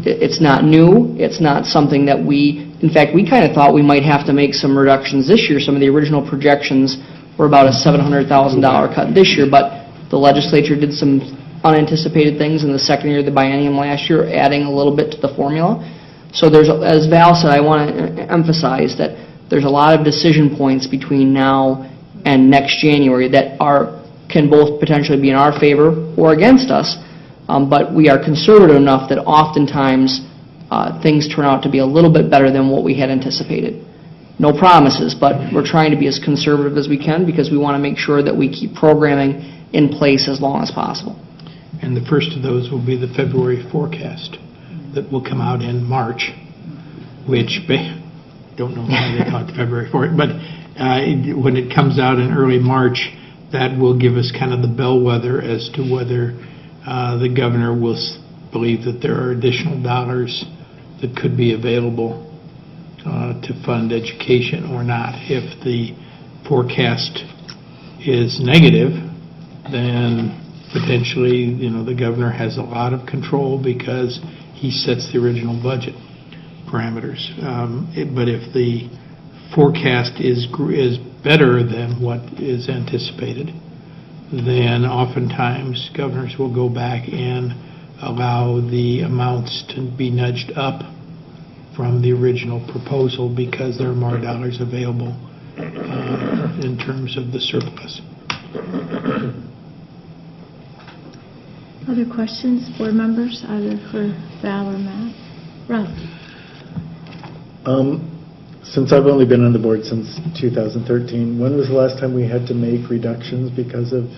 S13: it's not new. It's not something that in fact, we kind of thought we might have to make some reductions this year. Some of the original projections were about a $700,000 cut this year, but the legislature did some unanticipated things in the second year of the biennium last year, adding a little bit to the formula. So there's, as Val said, I want to emphasize that there's a lot of decision points between now and next January that can both potentially be in our favor or against us, but we are conservative enough that oftentimes things turn out to be a little bit better than what we had anticipated. No promises, but we're trying to be as conservative as we can because we want to make sure that we keep programming in place as long as possible.
S2: And the first of those will be the February forecast that will come out in March, which, don't know why they call it February 4th, but when it comes out in early March, that will give us kind of the bellwether as to whether the governor will believe that there are additional dollars that could be available to fund education or not. If the forecast is negative, then potentially, the governor has a lot of control because he sets the original budget parameters. But if the forecast is better than what is anticipated, then oftentimes governors will go back and allow the amounts to be nudged up from the original proposal because there are more dollars available in terms of the surplus.
S1: Other questions, board members, either for Val or Matt? Ralph?
S12: Since I've only been on the board since 2013, when was the last time we had to make reductions because of?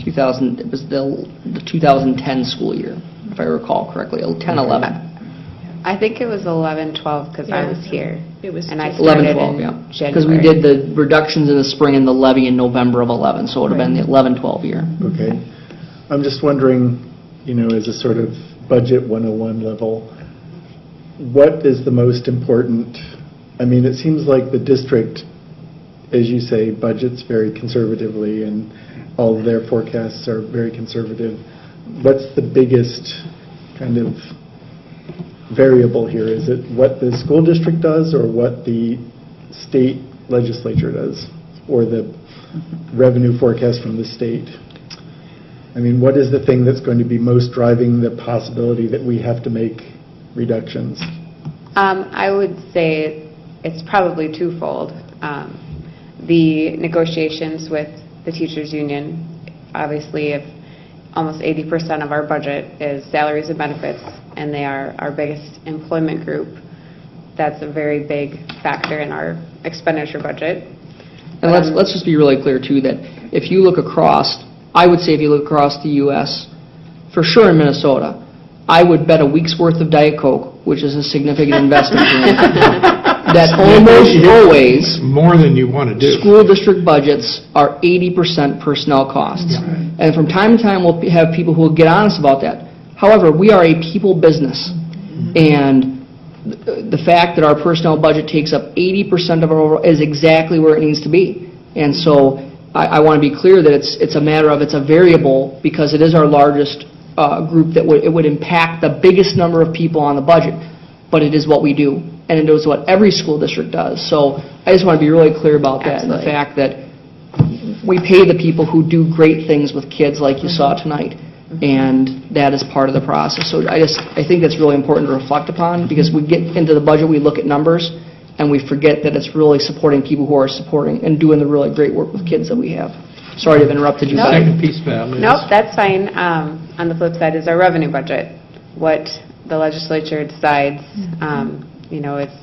S13: 2000. It was the 2010 school year, if I recall correctly, 10-11.
S14: I think it was 11-12 because I was here.
S1: It was
S14: and I started
S13: 11-12, yeah.
S14: in January.
S13: Because we did the reductions in the spring and the levy in November of 11, so it would have been the 11-12 year.
S12: Okay. I'm just wondering, as a sort of budget 101 level, what is the most important? I mean, it seems like the district, as you say, budgets very conservatively and all of their forecasts are very conservative. What's the biggest kind of variable here? Is it what the school district does or what the state legislature does or the revenue forecast from the state? I mean, what is the thing that's going to be most driving the possibility that we have to make reductions?
S14: I would say it's probably twofold. The negotiations with the teachers union, obviously if almost 80% of our budget is salaries and benefits, and they are our biggest employment group, that's a very big factor in our expenditure budget.
S13: And let's just be really clear too that if you look across, I would say if you look across the U.S., for sure in Minnesota, I would bet a week's worth of Diet Coke, which is a significant investment for me, that almost always
S2: more than you want to do.
S13: School district budgets are 80% personnel costs.
S2: Yeah.
S13: And from time to time we'll have people who will get honest about that. However, we are a people business. And the fact that our personnel budget takes up 80% of our overall is exactly where it needs to be. And so I want to be clear that it's a matter of, it's a variable because it is our largest group that would impact the biggest number of people on the budget, but it is what we do, and it is what every school district does. So I just want to be really clear about that. Absolutely. And the fact that we pay the people who do great things with kids like you saw tonight, and that is part of the process. So I think that's really important to reflect upon, because we get into the budget, we look at numbers, and we forget that it's really supporting people who are supporting and doing the really great work with kids that we have. Sorry to have interrupted you.
S14: No.
S2: Second piece, Val, is...
S14: Nope, that's fine. On the flip side is our revenue budget. What the legislature decides, it's,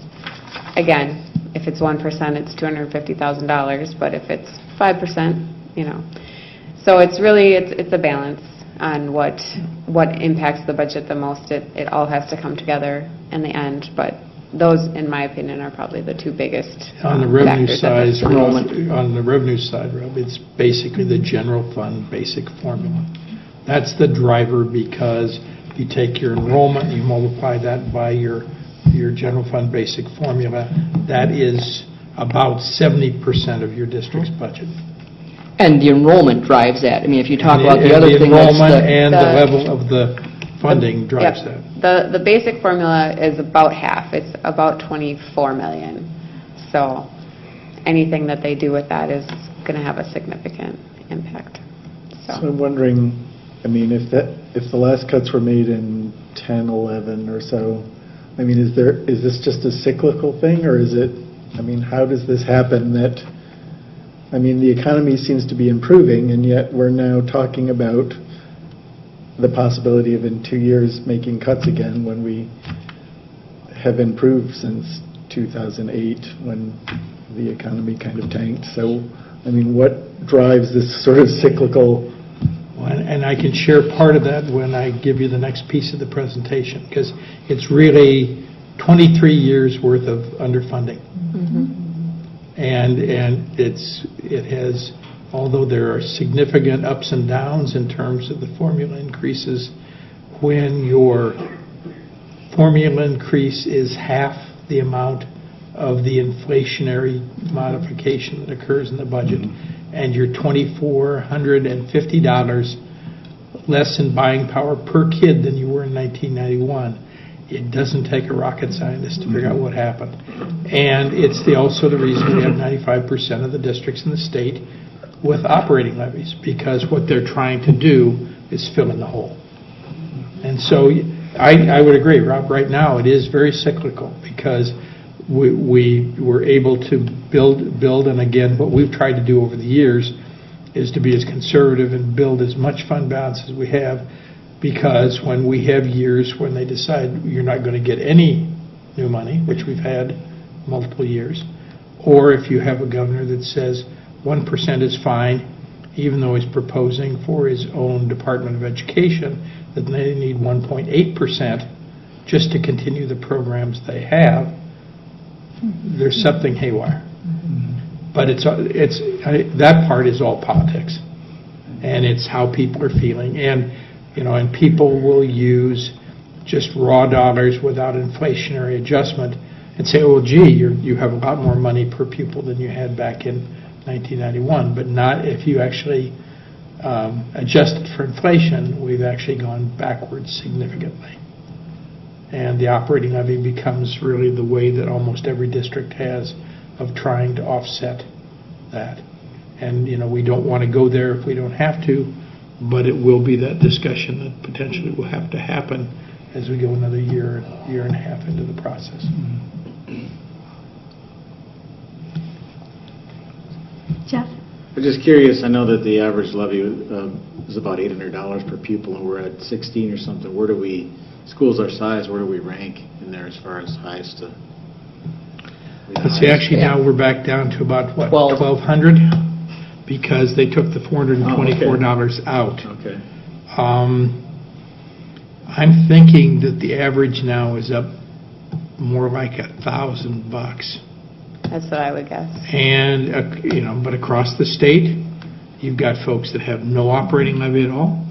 S14: again, if it's 1%, it's $250,000, but if it's 5%, So it's really, it's a balance on what impacts the budget the most. It all has to come together in the end, but those, in my opinion, are probably the two biggest
S2: On the revenue
S14: factors at this
S2: side,
S14: point.
S2: on the revenue side, Rob, it's basically the general fund basic formula. That's the driver, because you take your enrollment, you multiply that by your general fund basic formula. That is about 70% of your district's budget.
S13: And the enrollment drives that. I mean, if you talk about the
S2: And
S13: other thing, that's
S2: enrollment
S13: the...
S2: and the level of the funding drives
S14: Yep.
S2: that.
S14: The basic formula is about half. It's about 24 million. So anything that they do with that is going to have a significant impact.
S12: So I'm wondering, I mean, if the last cuts were made in 10, 11 or so, I mean, is this just a cyclical thing, or is it, I mean, how does this happen that, I mean, the economy seems to be improving, and yet we're now talking about the possibility of in 2 years making cuts again, when we have improved since 2008, when the economy kind of tanked. So, I mean, what drives this sort of cyclical?
S2: And I can share part of that when I give you the next piece of the presentation, because it's really 23 years worth of underfunding. And it has, although there are significant ups and downs in terms of the formula increases, when your formula increase is half the amount of the inflationary modification that occurs in the budget, and you're $2,450 less in buying power per kid than you were in 1991, it doesn't take a rocket scientist to figure out what happened. And it's also the reason we have 95% of the districts in the state with operating levies, because what they're trying to do is fill in the hole. And so I would agree, Rob, right now it is very cyclical, because we were able to build, and again, what we've tried to do over the years is to be as conservative and build as much fund balance as we have, because when we have years when they decide you're not going to get any new money, which we've had multiple years, or if you have a governor that says 1% is fine, even though he's proposing for his own Department of Education that they need 1.8% just to continue the programs they have, there's something haywire. But that part is all politics, and it's how people are feeling, and people will use just raw dollars without inflationary adjustment and say, "Oh, gee, you have a lot more money per pupil than you had back in 1991," but not if you actually adjust it for inflation. We've actually gone backwards significantly. And the operating levy becomes really the way that almost every district has of trying to offset that. And, we don't want to go there if we don't have to, but it will be that discussion that potentially will have to happen as we go another year and a half into the process.
S1: Jeff?
S16: I'm just curious, I know that the average levy is about $800 per pupil, and we're at 16 or something. Where do we, schools our size, where do we rank in there as far as highest to?
S2: Let's see, actually now we're back down to about, what, 1,200? Because they took the $424 out.
S16: Okay.
S2: I'm thinking that the average now is up more like $1,000.
S14: That's what I would guess.
S2: And, but across the state, you've got folks that have no operating levy at all,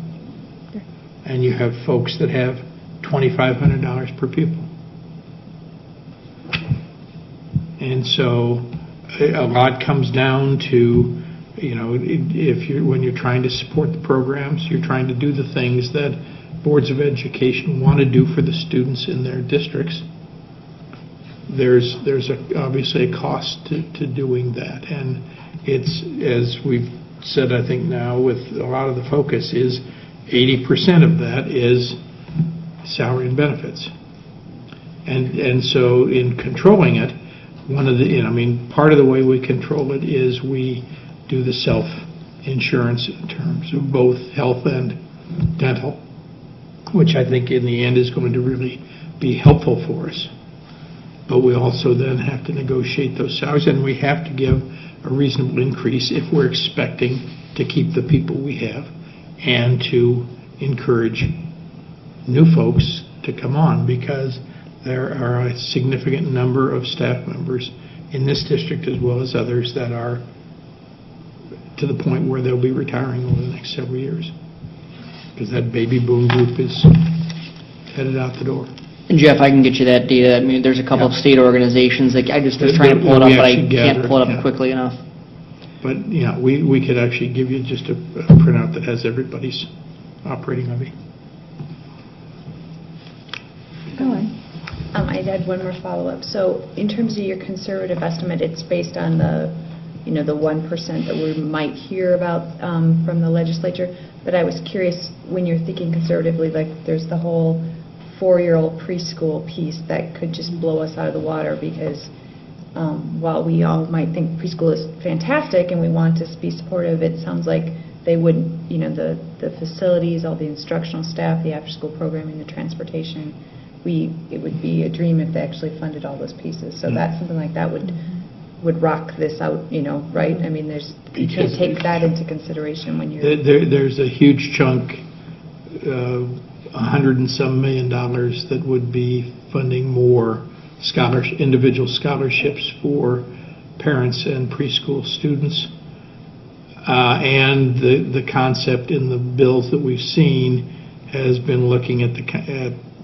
S2: and you have folks that have $2,500 per pupil. And so a lot comes down to, when you're trying to support the programs, you're trying to do the things that boards of education want to do for the students in their districts. There's obviously a cost to doing that, and it's, as we've said, I think now with a lot of the focus is 80% of that is salary and benefits. And so in controlling it, one of the, part of the way we control it is we do the self-insurance in terms of both health and dental, which I think in the end is going to really be helpful for us. But we also then have to negotiate those salaries, and we have to give a reasonable increase if we're expecting to keep the people we have and to encourage new folks to come on, because there are a significant number of staff members in this district as well as others that are to the point where they'll be retiring over the next several years, because that baby boom group is headed out the door.
S13: And Jeff, I can get you that data. There's a couple of state organizations that I just was trying to pull it up, but I can't pull it up quickly enough.
S2: But, we could actually give you just a printout that has everybody's operating levy.
S15: Go on. I'd add one more follow-up. So in terms of your conservative estimate, it's based on the 1% that we might hear about from the legislature. But I was curious, when you're thinking conservatively, like there's the whole 4-year-old preschool piece that could just blow us out of the water, because while we all might think preschool is fantastic and we want to be supportive, it sounds like they wouldn't, the facilities, all the instructional staff, the after-school programming, the transportation, it would be a dream if they actually funded all those pieces. So that's something like that would rock this out, right? You can't take that into consideration when you're...
S2: There's a huge chunk, $100 and some million that would be funding more individual scholarships for parents and preschool students. And the concept in the bills that we've seen has been looking at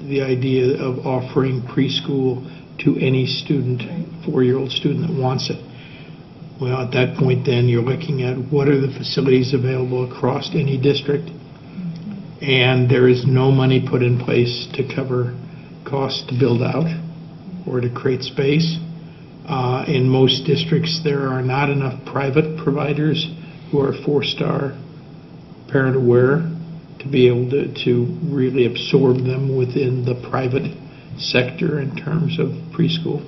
S2: the idea of offering preschool to any student, 4-year-old student that wants it. Well, at that point then you're looking at what are the facilities available across any district, and there is no money put in place to cover costs to build out or to create space. In most districts there are not enough private providers who are 4-star parent aware to be able to really absorb them within the private sector in terms of preschool.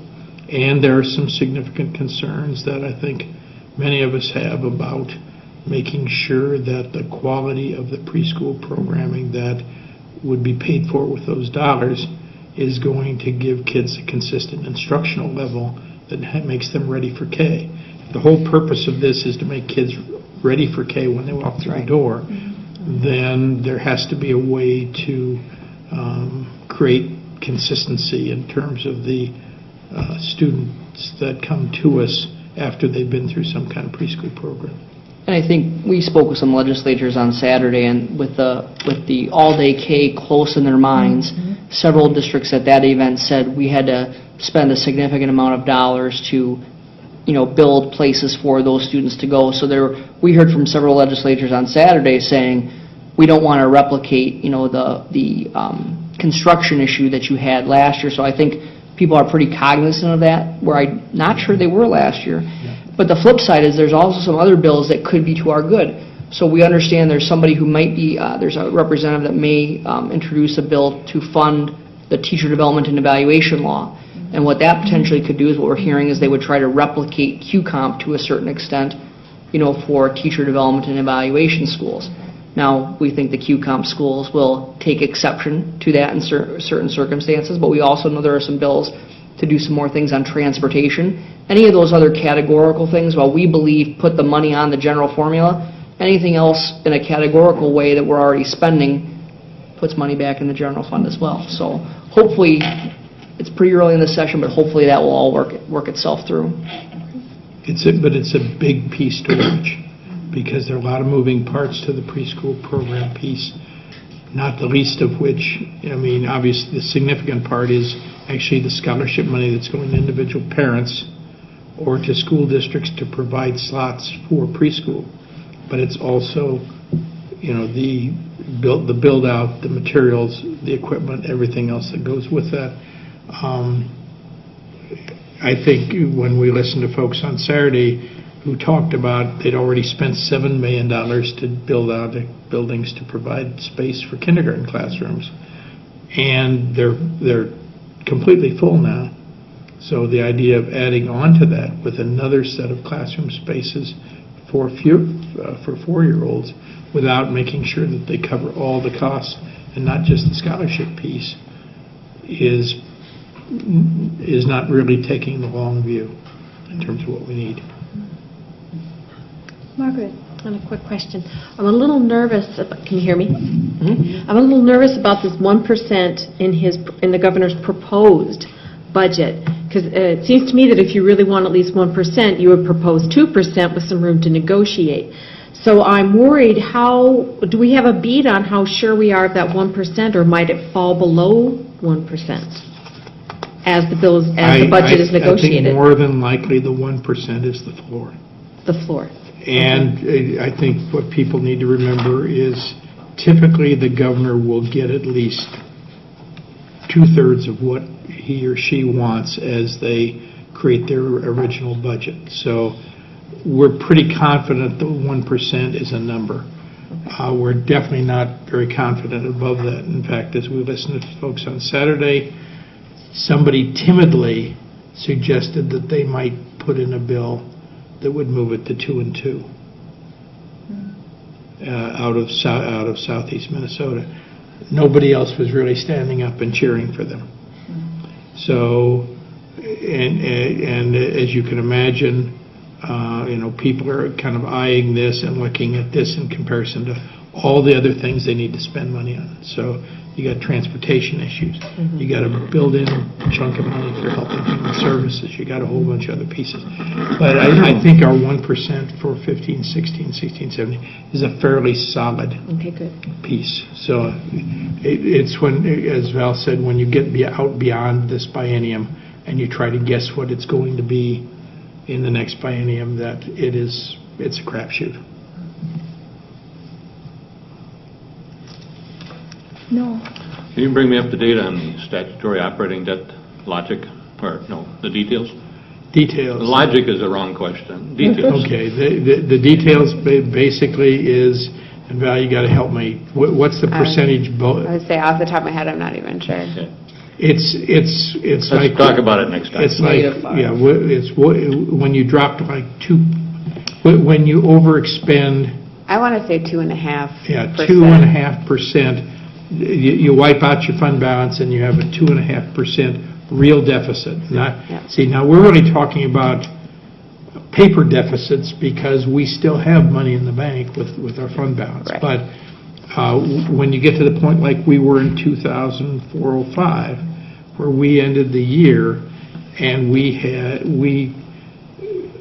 S2: And there are some significant concerns that I think many of us have about making sure that the quality of the preschool programming that would be paid for with those dollars is going to give kids a consistent instructional level that makes them ready for K. The whole purpose of this is to make kids ready for K when they walk through the door. Then there has to be a way to create consistency in terms of the students that come to us after they've been through some kind of preschool program.
S13: And I think we spoke with some legislators on Saturday, and with the all-day K close in their minds, several districts at that event said we had to spend a significant amount of dollars to build places for those students to go. So we heard from several legislators on Saturday saying we don't want to replicate the construction issue that you had last year. So I think people are pretty cognizant of that, where I'm not sure they were last year. But the flip side is there's also some other bills that could be to our good. So we understand there's somebody who might be, there's a representative that may introduce a bill to fund the teacher development and evaluation law. And what that potentially could do is what we're hearing is they would try to replicate QComp to a certain extent, for teacher development and evaluation schools. Now, we think the QComp schools will take exception to that in certain circumstances, but we also know there are some bills to do some more things on transportation. Any of those other categorical things, while we believe put the money on the general formula, anything else in a categorical way that we're already spending puts money back in the general fund as well. So hopefully, it's pretty early in the session, but hopefully that will all work itself through.
S2: But it's a big piece to watch, because there are a lot of moving parts to the preschool program piece, not the least of which, obviously the significant part is actually the scholarship money that's going to individual parents or to school districts to provide slots for preschool. But it's also, the build out, the materials, the equipment, everything else that goes with that. I think when we listened to folks on Saturday, who talked about they'd already spent $7 million to build out buildings to provide space for kindergarten classrooms. And they're completely full now. So the idea of adding on to that with another set of classroom spaces for 4-year-olds without making sure that they cover all the costs and not just the scholarship piece is not really taking the long view in terms of what we need.
S4: Margaret, on a quick question. I'm a little nervous, can you hear me? Mm-hmm. I'm a little nervous about this 1% in the governor's proposed budget, because it seems to me that if you really want at least 1%, you would propose 2% with some room to negotiate. So I'm worried, do we have a beat on how sure we are of that 1%, or might it fall below 1% as the budget is negotiated?
S2: I think more than likely the 1% is the floor.
S4: The floor.
S2: And I think what people need to remember is typically the governor will get at least 2/3 of what he or she wants as they create their original budget. So we're pretty confident that 1% is a number. We're definitely not very confident above that. In fact, as we listened to folks on Saturday, somebody timidly suggested that they might put in a bill that would move it to 2 and 2 out of southeast Minnesota. Nobody else was really standing up and cheering for them. So, and as you can imagine, people are kind of eyeing this and looking at this in comparison to all the other things they need to spend money on. So you got transportation issues. Mm-hmm. You got a built-in chunk of money for health and human services. You got a whole bunch of other pieces. But I think our 1% for 15, 16, 16, 17 is a fairly solid piece. So it's when, as Val said, when you get out beyond this biennium and you try to guess what it's going to be in the next biennium, that it's a crapshoot.
S1: No.
S11: Can you bring me up to date on the statutory operating debt logic, or no, the details?
S2: Details.
S11: The logic is the wrong question. Details.
S2: Okay. The details basically is, and Val, you got to help me. What's the percentage?
S14: I would say off the top of my head, I'm not even sure. Okay.
S2: It's
S11: Let's
S2: like,
S11: talk about it next time.
S2: It's like, yeah, it's when you drop to like when you overexpend.
S14: I want to say 2.5%.
S2: Yeah, 2.5%. You wipe out your fund balance and you have a 2.5% real deficit. See, now we're really talking about paper deficits because we still have money in the bank with our fund balance. Right. But when you get to the point like we were in 2004-05, where we ended the year and we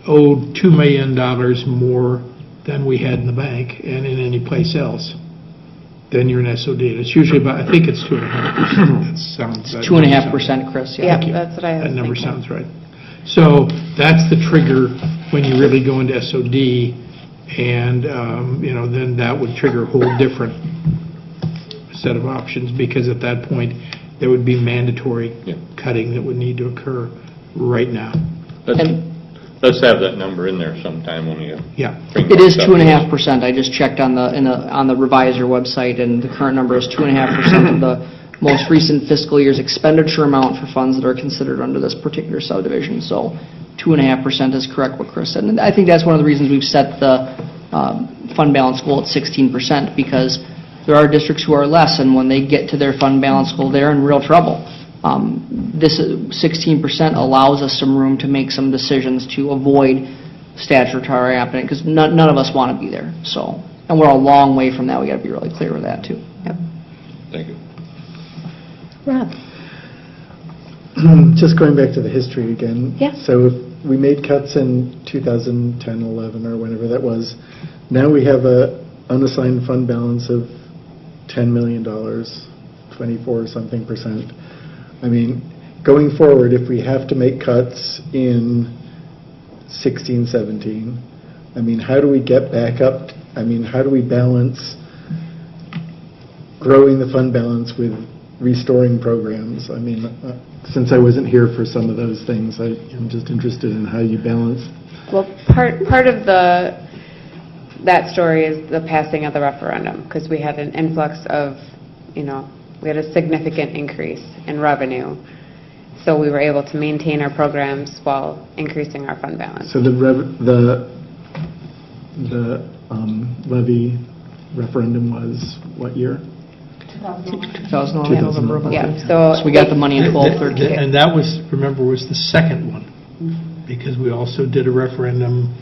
S2: owed $2 million more than we had in the bank and in any place else, then you're an SOD. It's usually about, I think it's 2.5%. That sounds.
S13: 2.5%, Chris.
S14: Yeah, that's what I was
S2: That number
S14: thinking.
S2: sounds right. So that's the trigger when you really go into SOD, and then that would trigger a whole different set of options, because at that point there would be mandatory cutting that would need to occur right now.
S11: Let's have that number in there sometime when you.
S2: Yeah.
S13: It is 2.5%. I just checked on the reviser website, and the current number is 2.5% of the most recent fiscal year's expenditure amount for funds that are considered under this particular subdivision. So 2.5% is correct, what Chris said. And I think that's one of the reasons we've set the fund balance goal at 16%, because there are districts who are less, and when they get to their fund balance goal, they're in real trouble. This 16% allows us some room to make some decisions to avoid statutory happening, because none of us want to be there. So, and we're a long way from that. We got to be really clear with that too. Yep.
S11: Thank you.
S4: Rob.
S12: Just going back to the history again.
S4: Yeah.
S12: So if we made cuts in 2010, 11, or whenever that was, now we have a unassigned fund balance of $10 million, 24-something%. I mean, going forward, if we have to make cuts in 16, 17, I mean, how do we get back up? I mean, how do we balance growing the fund balance with restoring programs? I mean, since I wasn't here for some of those things, I'm just interested in how you balance
S14: Well, part of that story is the passing of the referendum, because we had an influx of, we had a significant increase in revenue. So we were able to maintain our programs while increasing our fund balance.
S12: So the levy referendum was what year?
S13: 2011, November of 11.
S14: Yeah, so
S13: we got the money in 12-13.
S2: And that was, remember, was the second one, because we also did a referendum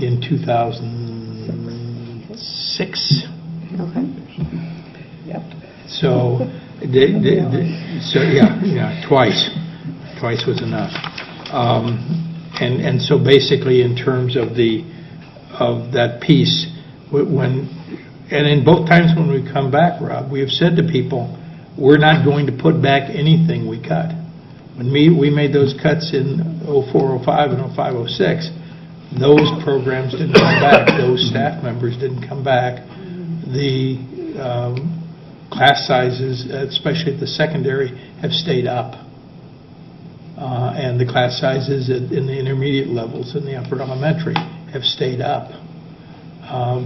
S2: in 2006.
S14: Okay. Yep.
S2: So, twice. Twice was enough. And so basically, in terms of that piece, and in both times when we come back, Rob, we have said to people, we're not going to put back anything we cut. When we made those cuts in 04, 05, and 05, 06, those programs didn't come back. Those staff members didn't come back. The class sizes, especially at the secondary, have stayed up. And the class sizes in the intermediate levels in the upper elementary have stayed up.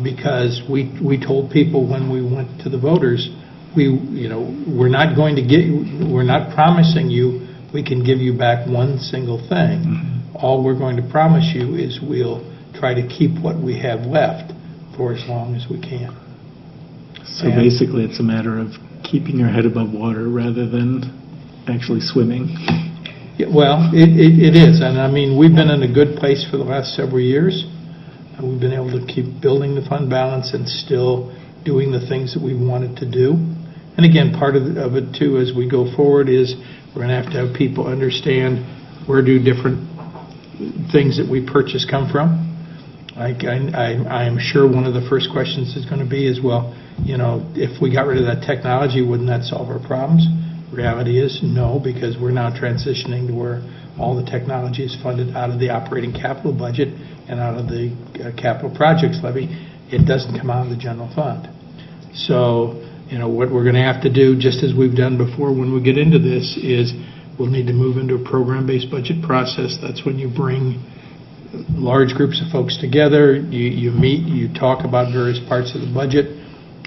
S2: Because we told people when we went to the voters, we're not promising you we can give you back one single thing. Mm-hmm. All we're going to promise you is we'll try to keep what we have left for as long as we can.
S12: So basically it's a matter of keeping your head above water rather than actually swimming.
S2: Yeah, well, it is, and I mean, we've been in a good place for the last several years. We've been able to keep building the fund balance and still doing the things that we wanted to do. And again, part of it too, as we go forward, is we're going to have people understand where do different things that we purchase come from. I am sure one of the first questions is going to be is, well, if we got rid of that technology, wouldn't that solve our problems? Reality is no, because we're now transitioning to where all the technology is funded out of the operating capital budget and out of the capital projects levy. It doesn't come out of the general fund. So, what we're going to have to do, just as we've done before when we get into this, is we'll need to move into a program-based budget process. That's when you bring large groups of folks together, you meet, you talk about various parts of the budget,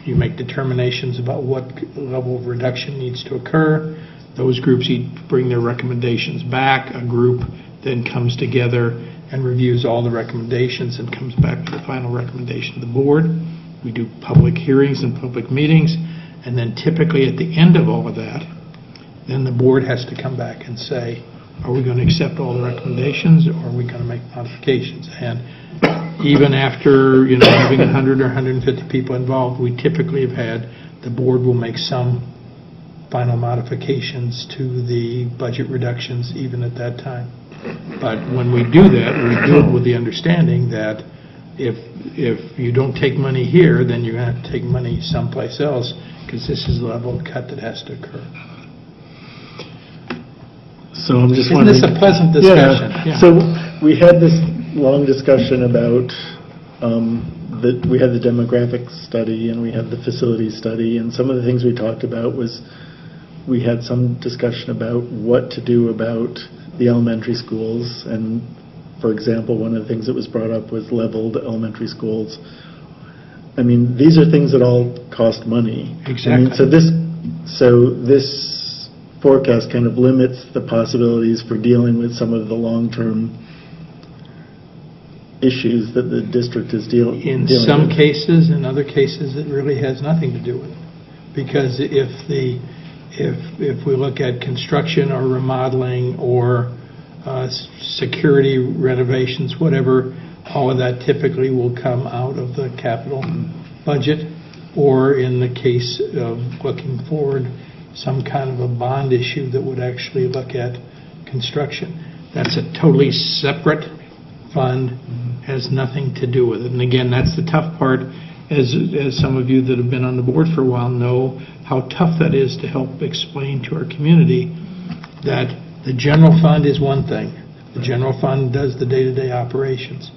S2: you make determinations about what level of reduction needs to occur. Those groups each bring their recommendations back. A group then comes together and reviews all the recommendations and comes back with the final recommendation to the board. We do public hearings and public meetings, and then typically at the end of all of that, then the board has to come back and say, are we going to accept all the recommendations, or are we going to make modifications? And even after having 100 or 150 people involved, we typically have had the board will make some final modifications to the budget reductions even at that time. But when we do that, we do it with the understanding that if you don't take money here, then you're going to have to take money someplace else, because this is the level of cut that has to occur.
S12: So I'm just
S2: Isn't
S12: wondering.
S2: this a pleasant discussion?
S12: Yeah. So we had this long discussion about we had the demographic study and we had the facility study, and some of the things we talked about was we had some discussion about what to do about the elementary schools. And for example, one of the things that was brought up was leveled elementary schools. I mean, these are things that all cost money.
S2: Exactly.
S12: I mean, so this forecast kind of limits the possibilities for dealing with some of the long-term issues that the district is dealing with.
S2: In some cases, in other cases, it really has nothing to do with it. Because if we look at construction or remodeling or security renovations, whatever, all of that typically will come out of the capital budget, or in the case of looking forward, some kind of a bond issue that would actually look at construction. That's a totally separate fund, has nothing to do with it. And again, that's the tough part, as some of you that have been on the board for a while know how tough that is to help explain to our community that the general fund is one thing. The general fund does the day-to-day operations.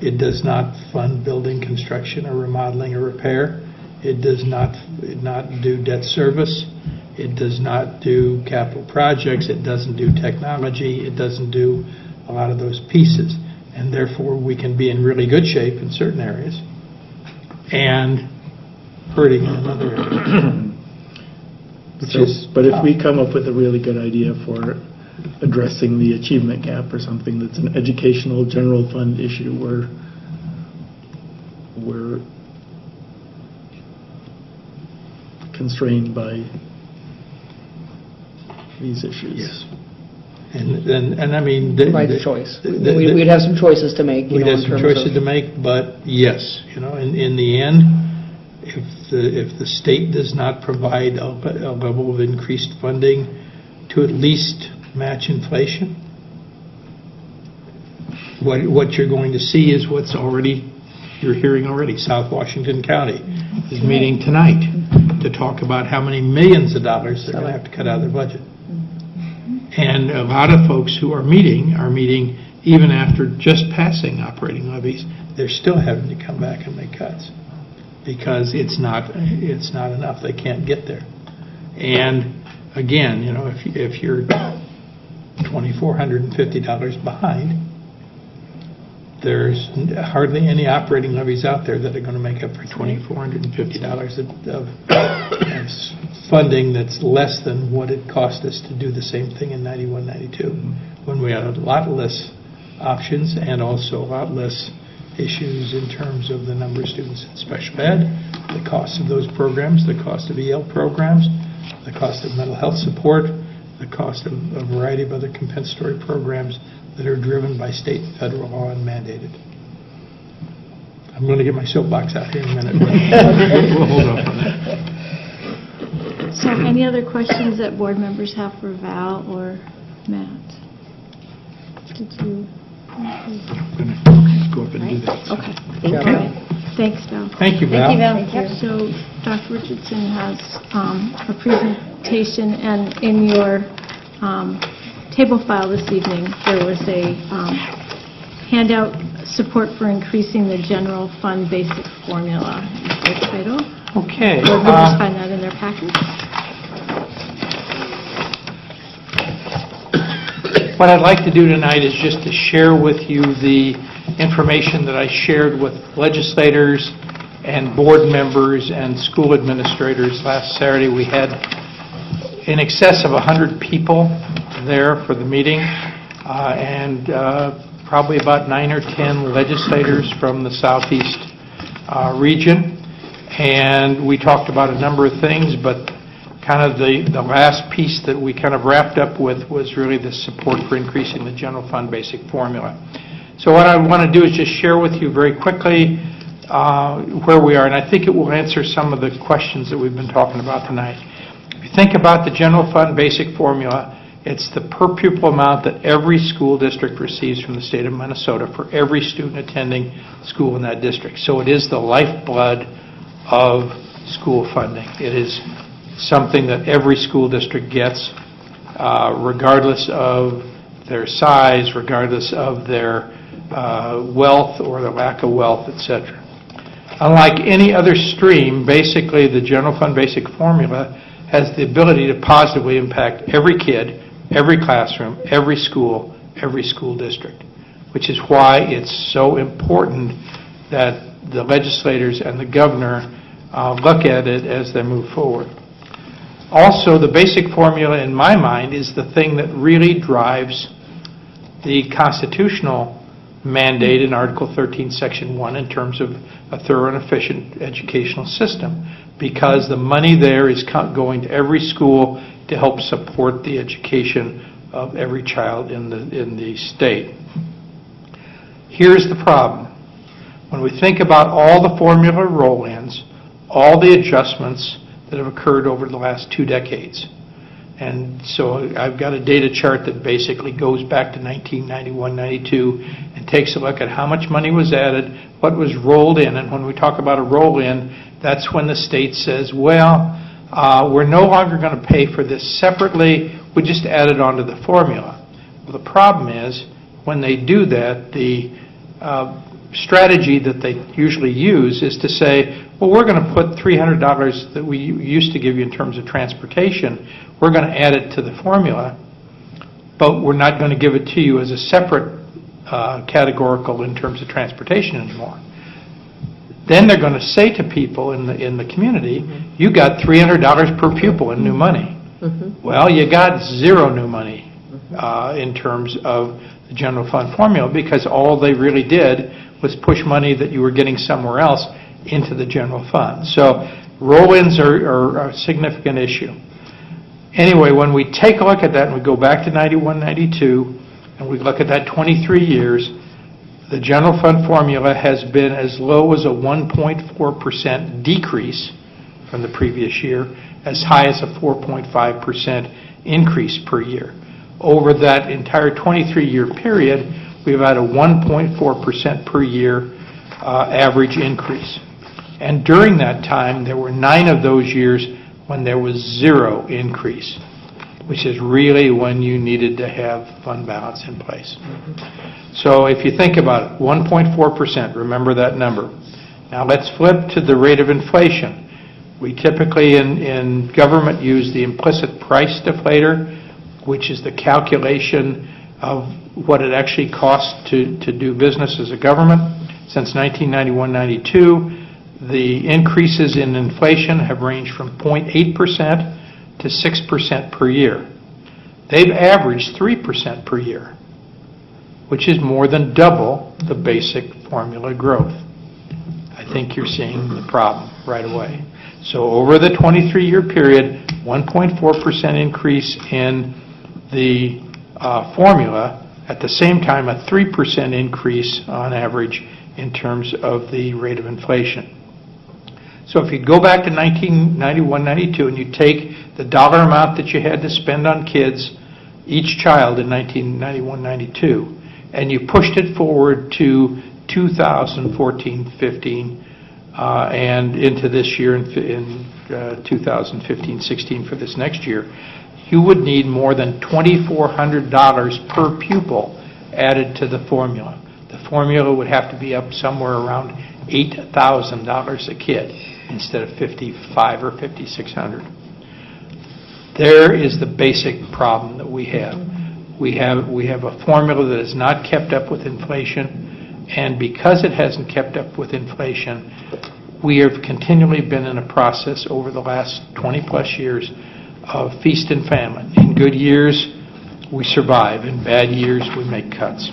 S2: It does not fund building construction or remodeling or repair. It does not do debt service. It does not do capital projects. It doesn't do technology. It doesn't do a lot of those pieces. and therefore we can be in really good shape in certain areas and hurting in another area.
S12: But if we come up with a really good idea for addressing the achievement gap or something that's an educational general fund issue where we're constrained by these issues.
S2: Yes. And I mean...
S13: Right choice. We'd have some choices to make.
S2: We'd have some choices to make, but yes, in the end, if the state does not provide a level of increased funding to at least match inflation, what you're going to see is what's already, you're hearing already. South Washington County is meeting tonight to talk about how many millions of dollars they're going to have to cut out of their budget. And a lot of folks who are meeting even after just passing operating levies. They're still having to come back and make cuts because it's not enough. They can't get there. And again, if you're $2,450 behind, there's hardly any operating levies out there that are going to make up for $2,450 of funding that's less than what it cost us to do the same thing in 91, 92, when we had a lot less options and also a lot less issues in terms of the number of students in special ed, the cost of those programs, the cost of EL programs, the cost of mental health support, the cost of a variety of other compensatory programs that are driven by state and federal law and mandated. I'm going to get my soapbox out here in a minute, but we'll hold off on that.
S1: So any other questions that board members have for Val or Matt? Did you?
S2: I'm going to go up and do that.
S1: Okay. All right. Thanks, Val.
S2: Thank you, Val.
S1: Thank you, Val. So Dr. Richardson has a presentation, and in your table file this evening, there was a handout, support for increasing the general fund basic formula, is the title.
S2: Okay.
S1: Board members find that in their packets.
S2: What I'd like to do tonight is just to share with you the information that I shared with legislators and board members and school administrators last Saturday. We had in excess of 100 people there for the meeting, and probably about 9 or 10 legislators from the southeast region. And we talked about a number of things, but kind of the last piece that we kind of wrapped up with was really the support for increasing the general fund basic formula. So what I want to do is just share with you very quickly where we are, and I think it will answer some of the questions that we've been talking about tonight. If you think about the general fund basic formula, it's the per pupil amount that every school district receives from the state of Minnesota for every student attending school in that district. So it is the lifeblood of school funding. It is something that every school district gets, regardless of their size, regardless of their wealth or the lack of wealth, etc. Unlike any other stream, basically the general fund basic formula has the ability to positively impact every kid, every classroom, every school district, which is why it's so important that the legislators and the governor look at it as they move forward. Also, the basic formula, in my mind, is the thing that really drives the constitutional mandate in Article 13, Section 1 in terms of a thorough and efficient educational system, because the money there is going to every school to help support the education of every child in the state. Here's the problem. When we think about all the formula roll-ins, all the adjustments that have occurred over the last 2 decades. And so I've got a data chart that basically goes back to 1991, 92, and takes a look at how much money was added, what was rolled in. And when we talk about a roll-in, that's when the state says, well, we're no longer going to pay for this separately, we just add it onto the formula. Well, the problem is, when they do that, the strategy that they usually use is to say, well, we're going to put $300 that we used to give you in terms of transportation, we're going to add it to the formula, but we're not going to give it to you as a separate categorical in terms of transportation anymore. Then they're going to say to people in the community, you got $300 per pupil in new money. Well, you got zero new money in terms of the general fund formula, because all they really did was push money that you were getting somewhere else into the general fund. So roll-ins are a significant issue. Anyway, when we take a look at that and we go back to 91, 92, and we look at that 23 years, the general fund formula has been as low as a 1.4% decrease from the previous year, as high as a 4.5% increase per year. Over that entire 23-year period, we've had a 1.4% per year average increase. And during that time, there were 9 of those years when there was zero increase, which is really when you needed to have fund balance in place. So if you think about it, 1.4%, remember that number. Now let's flip to the rate of inflation. We typically in government use the implicit price deflator, which is the calculation of what it actually costs to do business as a government. Since 1991-92, the increases in inflation have ranged from 0.8% to 6% per year. They've averaged 3% per year, which is more than double the basic formula growth. I think you're seeing the problem right away. So over the 23-year period, 1.4% increase in the formula, at the same time a 3% increase on average in terms of the rate of inflation. So if you go back to 1991-92 and you take the dollar amount that you had to spend on kids, each child in 1991-92, and you pushed it forward to 2014-15 and into this year in 2015-16 for this next year, you would need more than $2,400 per pupil added to the formula. The formula would have to be up somewhere around $8,000 a kid instead of $5,500 or $5,600. There is the basic problem that we have. We have a formula that has not kept up with inflation, and because it hasn't kept up with inflation, we have continually been in a process over the last 20-plus years of feast and famine. In good years, we survive. In bad years, we make cuts.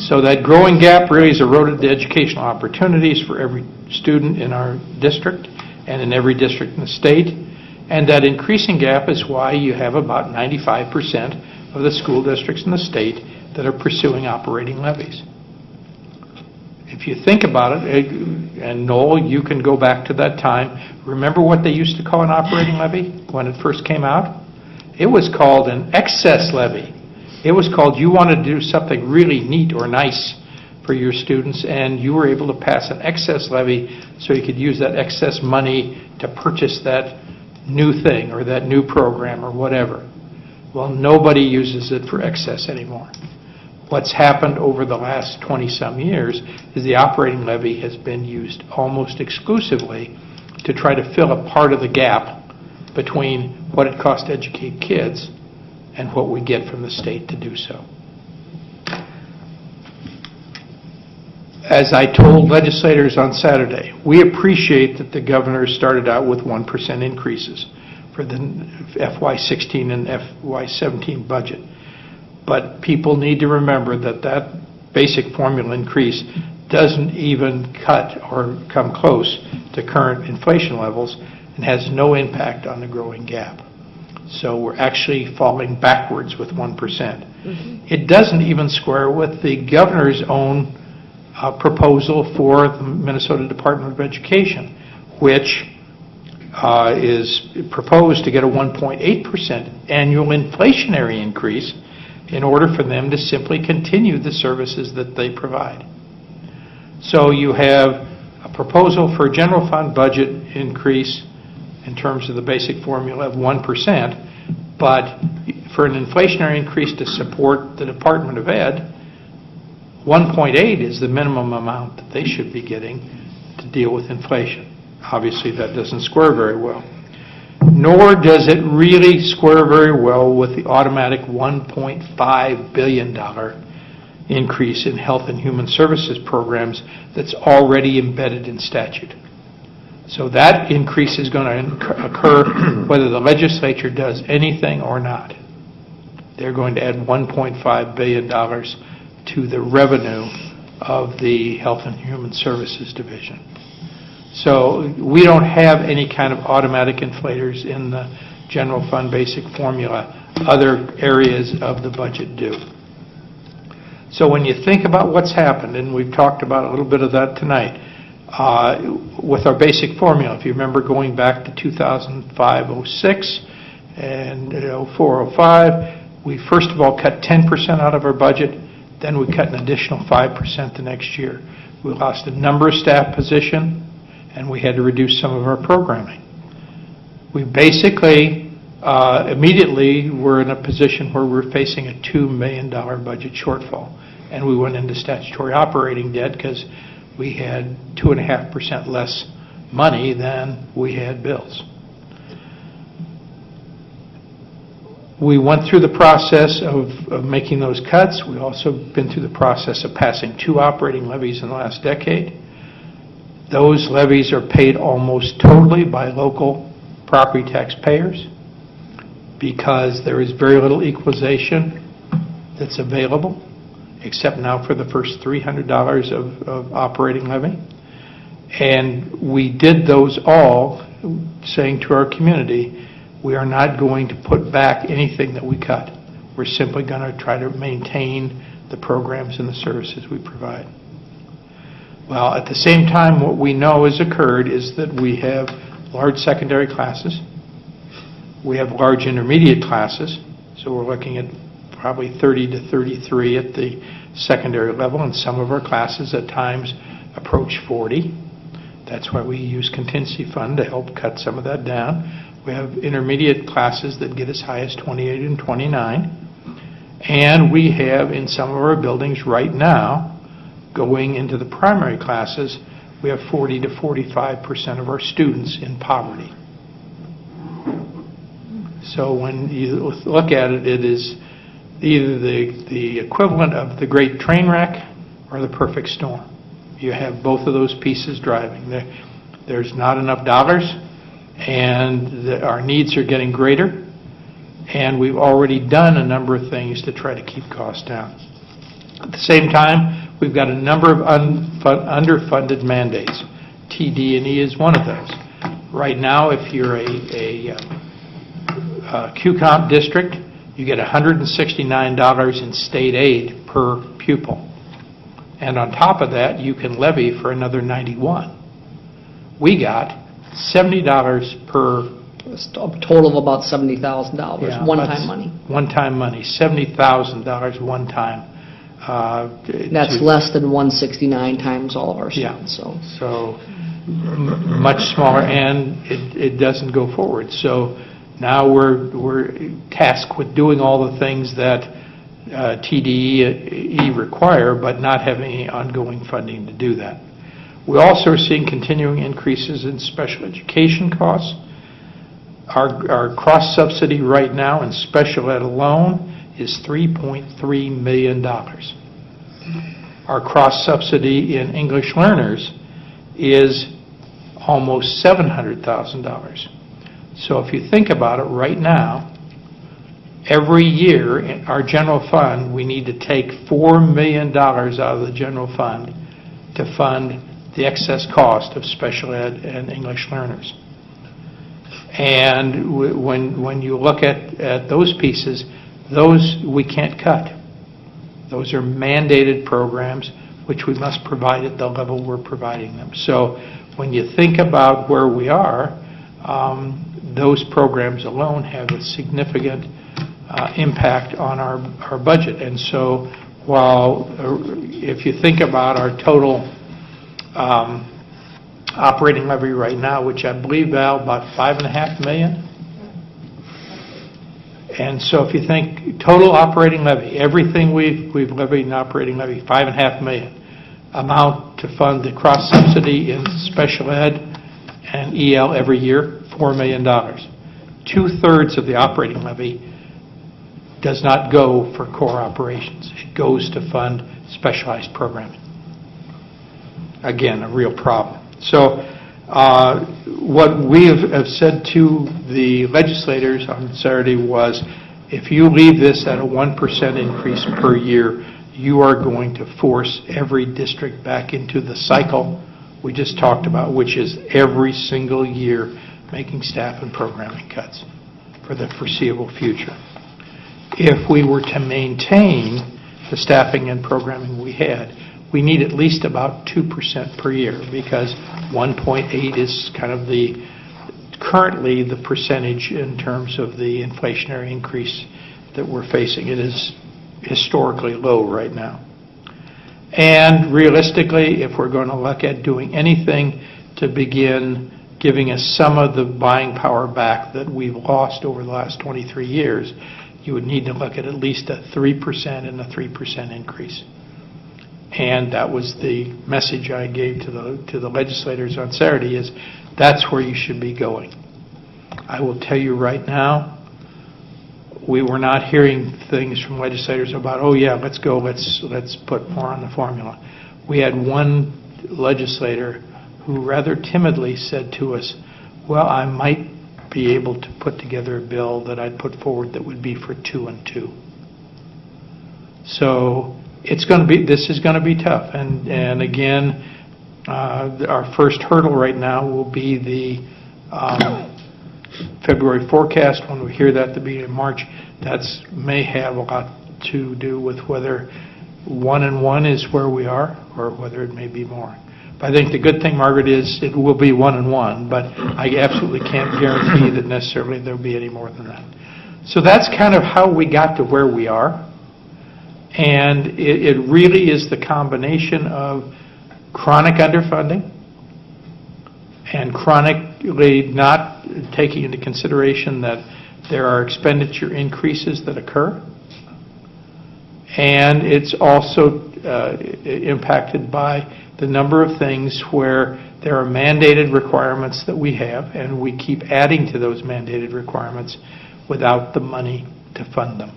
S2: So that growing gap really has eroded the educational opportunities for every student in our district and in every district in the state. And that increasing gap is why you have about 95% of the school districts in the state that are pursuing operating levies. If you think about it, and Noel, you can go back to that time. Remember what they used to call an operating levy when it first came out? It was called an excess levy. It was called you wanted to do something really neat or nice for your students, and you were able to pass an excess levy so you could use that excess money to purchase that new thing or that new program or whatever. Well, nobody uses it for excess anymore. What's happened over the last 20-some years is the operating levy has been used almost exclusively to try to fill a part of the gap between what it costs to educate kids and what we get from the state to do so. As I told legislators on Saturday, we appreciate that the governor started out with 1% increases for the FY16 and FY17 budget. But people need to remember that that basic formula increase doesn't even cut or come close to current inflation levels and has no impact on the growing gap. So we're actually falling backwards with 1%. It doesn't even square with the governor's own proposal for the Minnesota Department of Education, which is proposed to get a 1.8% annual inflationary increase in order for them to simply continue the services that they provide. So you have a proposal for a general fund budget increase in terms of the basic formula of 1%, but for an inflationary increase to support the Department of Ed, 1.8 is the minimum amount that they should be getting to deal with inflation. Obviously, that doesn't square very well. Nor does it really square very well with the automatic $1.5 billion increase in health and human services programs that's already embedded in statute. So that increase is going to occur whether the legislature does anything or not. They're going to add $1.5 billion to the revenue of the Health and Human Services Division. So we don't have any kind of automatic inflators in the general fund basic formula. Other areas of the budget do. So when you think about what's happened, and we've talked about a little bit of that tonight, with our basic formula, if you remember going back to 2005-06 and 04-05, we first of all cut 10% out of our budget, then we cut an additional 5% the next year. We lost a number of staff positions, and we had to reduce some of our programming. We basically immediately were in a position where we're facing a $2 million budget shortfall, and we went into statutory operating debt because we had 2.5% less money than we had bills. We went through the process of making those cuts. We've also been through the process of passing 2 operating levies in the last decade. Those levies are paid almost totally by local property taxpayers because there is very little equalization that's available, except now for the first $300 of operating levy. And we did those all saying to our community, we are not going to put back anything that we cut. We're simply going to try to maintain the programs and the services we provide. Well, at the same time, what we know has occurred is that we have large secondary classes. We have large intermediate classes. So we're looking at probably 30 to 33 at the secondary level, and some of our classes at times approach 40. That's why we use contingency fund to help cut some of that down. We have intermediate classes that get as high as 28 and 29. And we have in some of our buildings right now, going into the primary classes, we have 40 to 45% of our students in poverty. So when you look at it, it is either the equivalent of the great train wreck or the perfect storm. You have both of those pieces driving. There's not enough dollars, and our needs are getting greater, and we've already done a number of things to try to keep costs down. At the same time, we've got a number of underfunded mandates. TD&E is one of those. Right now, if you're a QComp district, you get $169 in state aid per pupil. And on top of that, you can levy for another $91. We got $70 per...
S13: A total of about $70,000, one-time money.
S2: One-time money, $70,000 one time.
S13: That's less than 169 times all of our students.
S2: Yeah. So much smaller, and it doesn't go forward. So now we're tasked with doing all the things that TDE require, but not having any ongoing funding to do that. We also are seeing continuing increases in special education costs. Our cross-subsidy right now in special ed alone is $3.3 million. Our cross-subsidy in English learners is almost $700,000. So if you think about it right now, every year in our general fund, we need to take $4 million out of the general fund to fund the excess cost of special ed and English learners. And when you look at those pieces, those we can't cut. Those are mandated programs which we must provide at the level we're providing them. So when you think about where we are, those programs alone have a significant impact on our budget. And so while if you think about our total operating levy right now, which I believe, Val, about $5.5 million. And so if you think total operating levy, everything we've levied in operating levy, $5.5 million, amount to fund the cross-subsidy in special ed and EL every year, $4 million. 2/3 of the operating levy does not go for core operations. It goes to fund specialized programming. Again, a real problem. So what we have said to the legislators on Saturday was, if you leave this at a 1% increase per year, you are going to force every district back into the cycle we just talked about, which is every single year making staff and programming cuts for the foreseeable future. If we were to maintain the staffing and programming we had, we need at least about 2% per year, because 1.8 is kind of currently the percentage in terms of the inflationary increase that we're facing. It is historically low right now. And realistically, if we're going to look at doing anything to begin giving us some of the buying power back that we've lost over the last 23 years, you would need to look at least a 3% and a 3% increase. And that was the message I gave to the legislators on Saturday, is that's where you should be going. I will tell you right now, we were not hearing things from legislators about, oh yeah, let's go, let's put more on the formula. We had one legislator who rather timidly said to us, well, I might be able to put together a bill that I'd put forward that would be for 2 and 2. So this is going to be tough. And again, our first hurdle right now will be the February forecast. When we hear that at the beginning of March, that may have a lot to do with whether 1 and 1 is where we are, or whether it may be more. But I think the good thing, Margaret, is it will be 1 and 1, but I absolutely can't guarantee that necessarily there will be any more than that. So that's kind of how we got to where we are. And it really is the combination of chronic underfunding and chronically not taking into consideration that there are expenditure increases that occur. And it's also impacted by the number of things where there are mandated requirements that we have, and we keep adding to those mandated requirements without the money to fund them.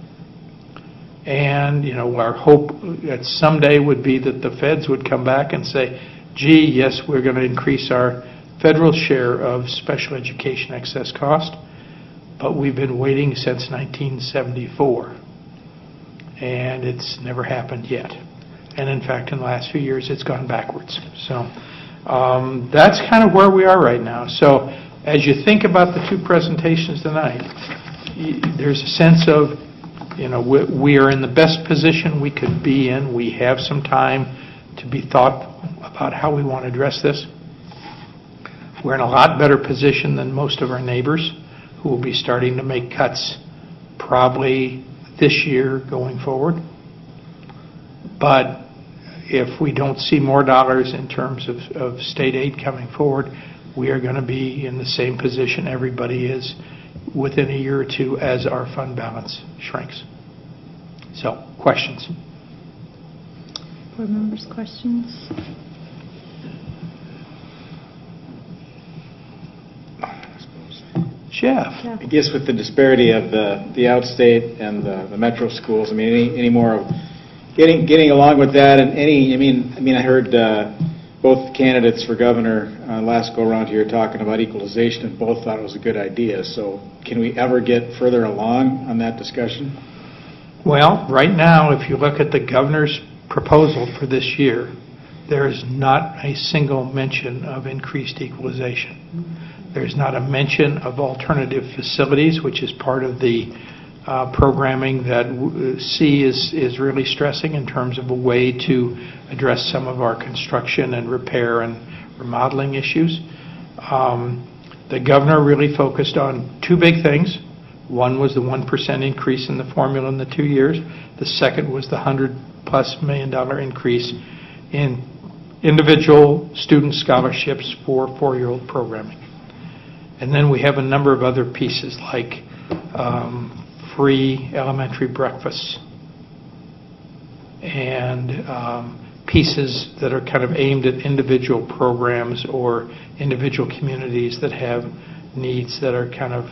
S2: And, our hope that someday would be that the feds would come back and say, gee, yes, we're going to increase our federal share of special education excess cost, but we've been waiting since 1974, and it's never happened yet. And in fact, in the last few years, it's gone backwards. So that's kind of where we are right now. So as you think about the two presentations tonight, there's a sense of, we are in the best position we could be in. We have some time to be thoughtful about how we want to address this. We're in a lot better position than most of our neighbors, who will be starting to make cuts probably this year going forward. But if we don't see more dollars in terms of state aid coming forward, we are going to be in the same position everybody is within a year or two as our fund balance shrinks. So, questions?
S1: Board members, questions?
S2: Jeff?
S16: I guess with the disparity of the outstate and the metro schools, I mean, any more of getting along with that, and I heard both candidates for governor last go around here talking about equalization, and both thought it was a good idea. So can we ever get further along on that discussion?
S2: Well, right now, if you look at the governor's proposal for this year, there is not a single mention of increased equalization. There's not a mention of alternative facilities, which is part of the programming that C is really stressing in terms of a way to address some of our construction and repair and remodeling issues. The governor really focused on two big things. One was the 1% increase in the formula in the 2 years. The second was the $100+ million increase in individual student scholarships for 4-year-old programming. And then we have a number of other pieces like free elementary breakfasts and pieces that are kind of aimed at individual programs or individual communities that have needs that are kind of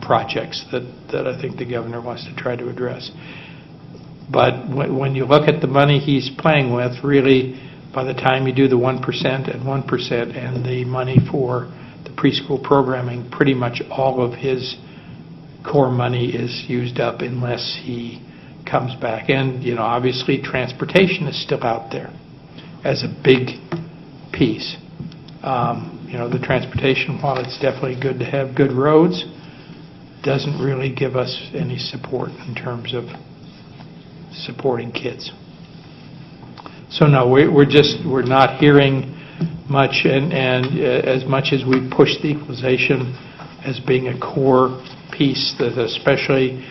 S2: projects that I think the governor wants to try to address. But when you look at the money he's playing with, really, by the time you do the 1% and 1% and the money for the preschool programming, pretty much all of his core money is used up unless he comes back. And, obviously transportation is still out there as a big piece. The transportation, while it's definitely good to have good roads, doesn't really give us any support in terms of supporting kids. So no, we're not hearing much, and as much as we push the equalization as being a core piece, that especially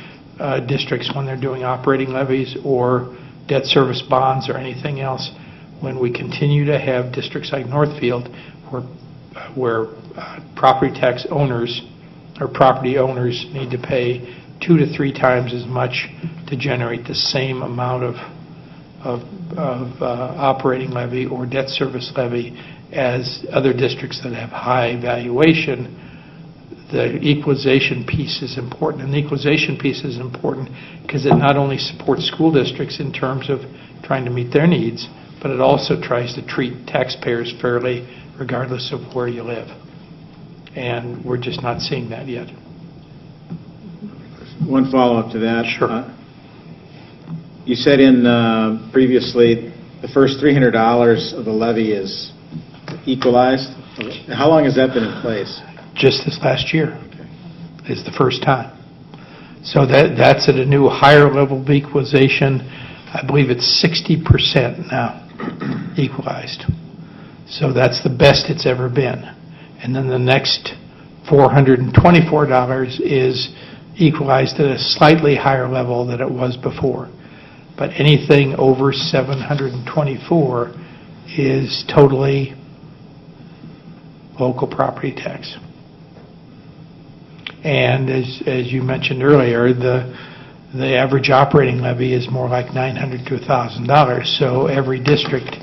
S2: districts when they're doing operating levies or debt service bonds or anything else, when we continue to have districts like Northfield where property tax owners or property owners need to pay 2 to 3 times as much to generate the same amount of operating levy or debt service levy as other districts that have high valuation. The equalization piece is important, and the equalization piece is important because it not only supports school districts in terms of trying to meet their needs, but it also tries to treat taxpayers fairly regardless of where you live. And we're just not seeing that yet.
S16: One follow-up to that.
S2: Sure.
S16: You said previously the first $300 of the levy is equalized. How long has that been in place?
S2: Just this last year is the first time. So that's at a new higher level of equalization. I believe it's 60% now equalized. So that's the best it's ever been. And then the next $424 is equalized at a slightly higher level than it was before. But anything over $724 is totally local property tax. And as you mentioned earlier, the average operating levy is more like $900 to $1,000. So every district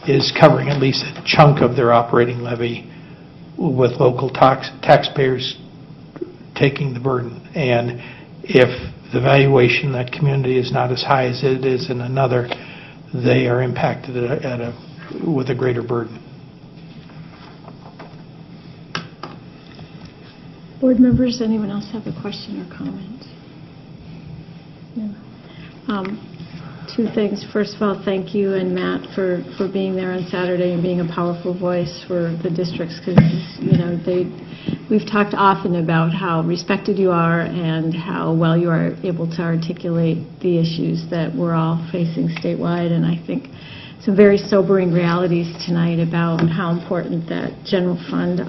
S2: is covering at least a chunk of their operating levy with local taxpayers taking the burden. And if the valuation in that community is not as high as it is in another, they are impacted with a greater burden.
S1: Board members, anyone else have a question or comment? No. 2 things. First of all, thank you and Matt for being there on Saturday and being a powerful voice for the districts, because we've talked often about how respected you are and how well you are able to articulate the issues that we're all facing statewide. And I think some very sobering realities tonight about how important that general fund,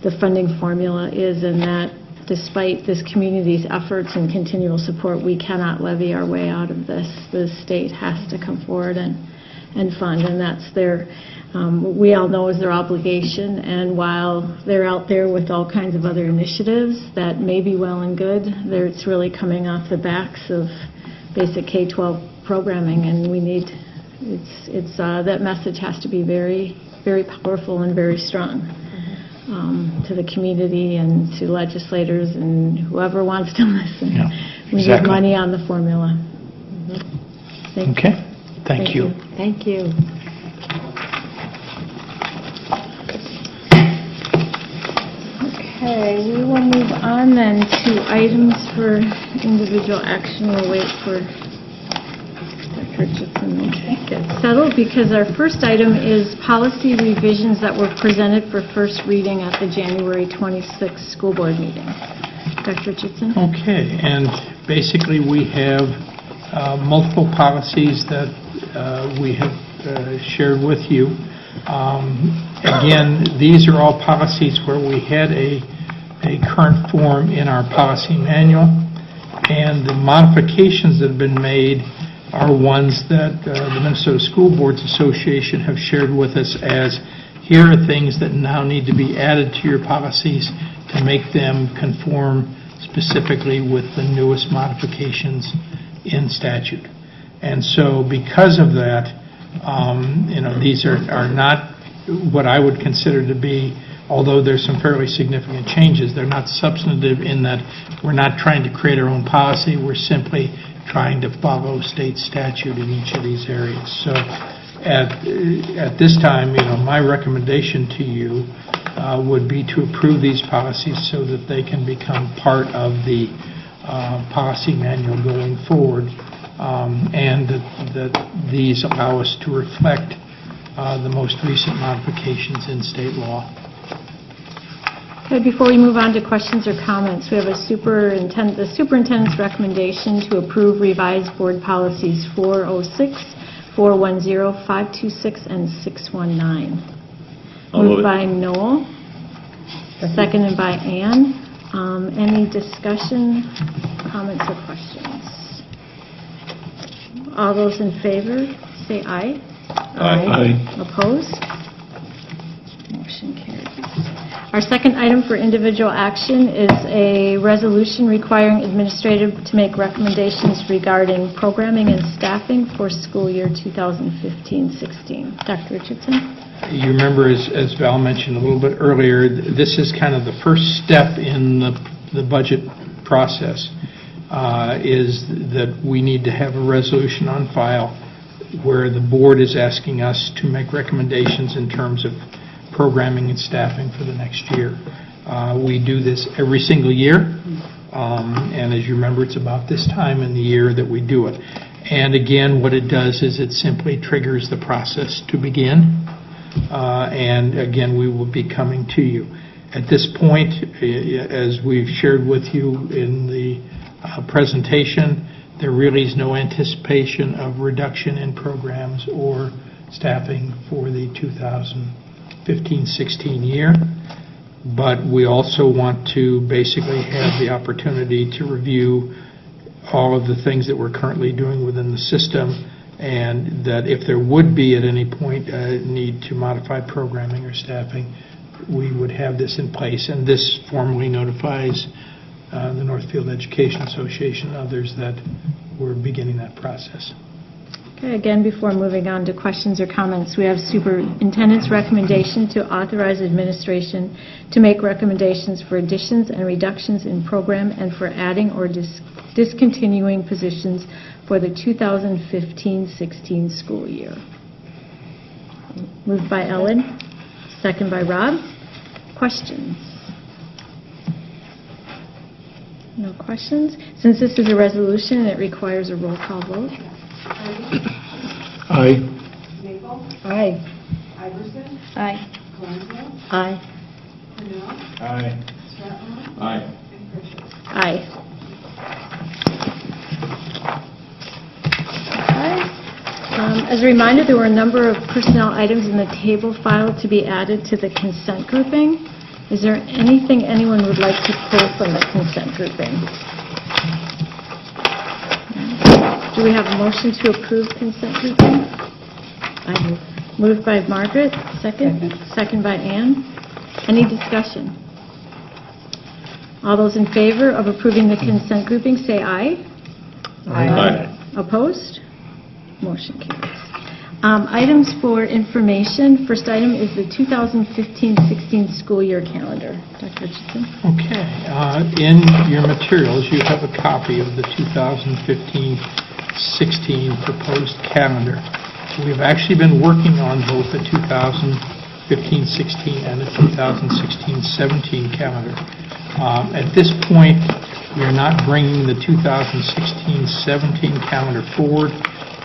S1: the funding formula is, and that despite this community's efforts and continual support, we cannot levy our way out of this. The state has to come forward and fund, and that's their, we all know is their obligation. And while they're out there with all kinds of other initiatives that may be well and good, it's really coming off the backs of basic K-12 programming, and we need, that message has to be very, very powerful and very strong. To the community and to legislators and whoever wants to listen.
S2: Yeah,
S1: we
S2: exactly.
S1: need money on the formula. Thank you.
S2: Okay. Thank you.
S14: Thank you.
S1: Okay, we will move on then to items for individual action. We'll wait for Dr. Richardson to get settled, because our first item is policy revisions that were presented for first reading at the January 26th school board meeting. Dr. Richardson?
S2: Okay, and basically we have multiple policies that we have shared with you. Again, these are all policies where we had a current form in our policy manual, and the modifications that have been made are ones that the Minnesota School Boards Association have shared with us as, here are things that now need to be added to your policies to make them conform specifically with the newest modifications in statute. And so because of that, these are not what I would consider to be although there's some fairly significant changes, they're not substantive in that we're not trying to create our own policy, we're simply trying to follow state statute in each of these areas. So at this time, my recommendation to you would be to approve these policies so that they can become part of the policy manual going forward, and that these allow us to reflect the most recent modifications in state law.
S1: Okay, before we move on to questions or comments, we have the superintendent's recommendation to approve revised board policies 406, 410, 526, and 619.
S11: I'll move
S1: Moved
S11: it.
S1: by Noel, seconded by Ann. Any discussion, comments, or questions? All those in favor, say aye.
S11: Aye.
S1: Opposed? Motion carries. Our second item for individual action is a resolution requiring administrative to make recommendations regarding programming and staffing for school year 2015-16. Dr. Richardson?
S2: You remember, as Val mentioned a little bit earlier, this is kind of the first step in the budget process, is that we need to have a resolution on file where the board is asking us to make recommendations in terms of programming and staffing for the next year. We do this every single year, and as you remember, it's about this time in the year that we do it. And again, what it does is it simply triggers the process to begin. And again, we will be coming to you. At this point, as we've shared with you in the presentation, there really is no anticipation of reduction in programs or staffing for the 2015-16 year. But we also want to basically have the opportunity to review all of the things that we're currently doing within the system, and that if there would be at any point a need to modify programming or staffing, we would have this in place. And this formally notifies the Northfield Education Association and others that we're beginning that process.
S1: Okay, again, before moving on to questions or comments, we have superintendent's recommendation to authorize administration to make recommendations for additions and reductions in program and for adding or discontinuing positions for the 2015-16 school year. Moved by Ellen, second by Rob. Questions? No questions? Since this is a resolution, it requires a roll call vote.
S12: Aye.
S7: Maple?
S1: Aye.
S7: Iverson?
S15: Aye.
S7: Colangelo?
S1: Aye.
S7: Cornell?
S16: Aye.
S7: Stratton?
S11: Aye.
S7: And Pritchett?
S1: Aye. As a reminder, there were a number of personnel items in the table file to be added to the consent grouping. Is there anything anyone would like to pull from the consent grouping? Do we have a motion to approve consent grouping? I move. Moved by Margaret, second. Second by Ann. Any discussion? All those in favor of approving the consent grouping, say aye.
S11: Aye.
S1: Opposed? Motion carries. Items for information. First item is the 2015-16 school year calendar. Dr. Richardson?
S2: Okay. In your materials, you have a copy of the 2015-16 proposed calendar. We've actually been working on both the 2015-16 and the 2016-17 calendar. At this point, we are not bringing the 2016-17 calendar forward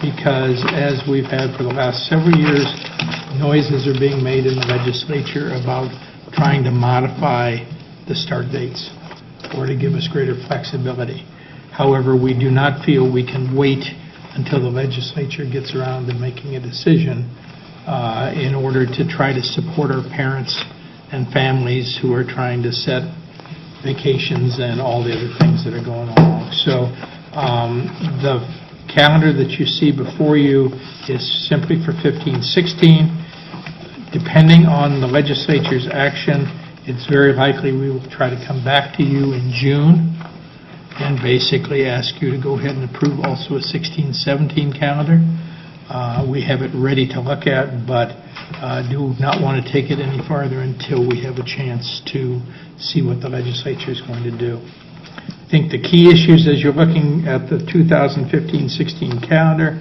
S2: because, as we've had for the last several years, noises are being made in the legislature about trying to modify the start dates or to give us greater flexibility. However, we do not feel we can wait until the legislature gets around to making a decision in order to try to support our parents and families who are trying to set vacations and all the other things that are going along. So the calendar that you see before you is simply for 15-16. Depending on the legislature's action, it's very likely we will try to come back to you in June and basically ask you to go ahead and approve also a 16-17 calendar. We have it ready to look at, but do not want to take it any farther until we have a chance to see what the legislature is going to do. I think the key issues as you're looking at the 2015-16 calendar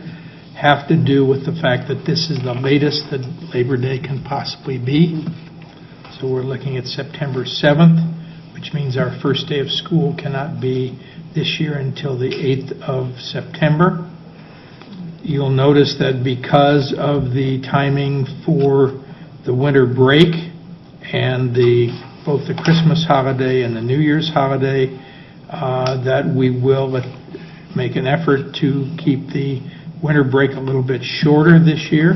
S2: have to do with the fact that this is the latest that Labor Day can possibly be. So we're looking at September 7th, which means our first day of school cannot be this year until the 8th of September. You'll notice that because of the timing for the winter break and both the Christmas holiday and the New Year's holiday, that we will make an effort to keep the winter break a little bit shorter this year,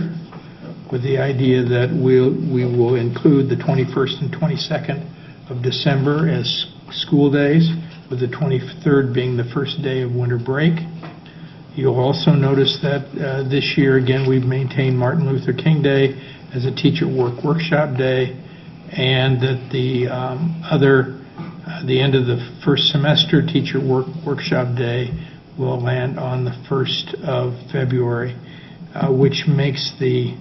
S2: with the idea that we will include the 21st and 22nd of December as school days, with the 23rd being the first day of winter break. You'll also notice that this year, again, we've maintained Martin Luther King Day as a teacher workshop day, and that the end of the first semester teacher workshop day will land on the 1st of February, which makes the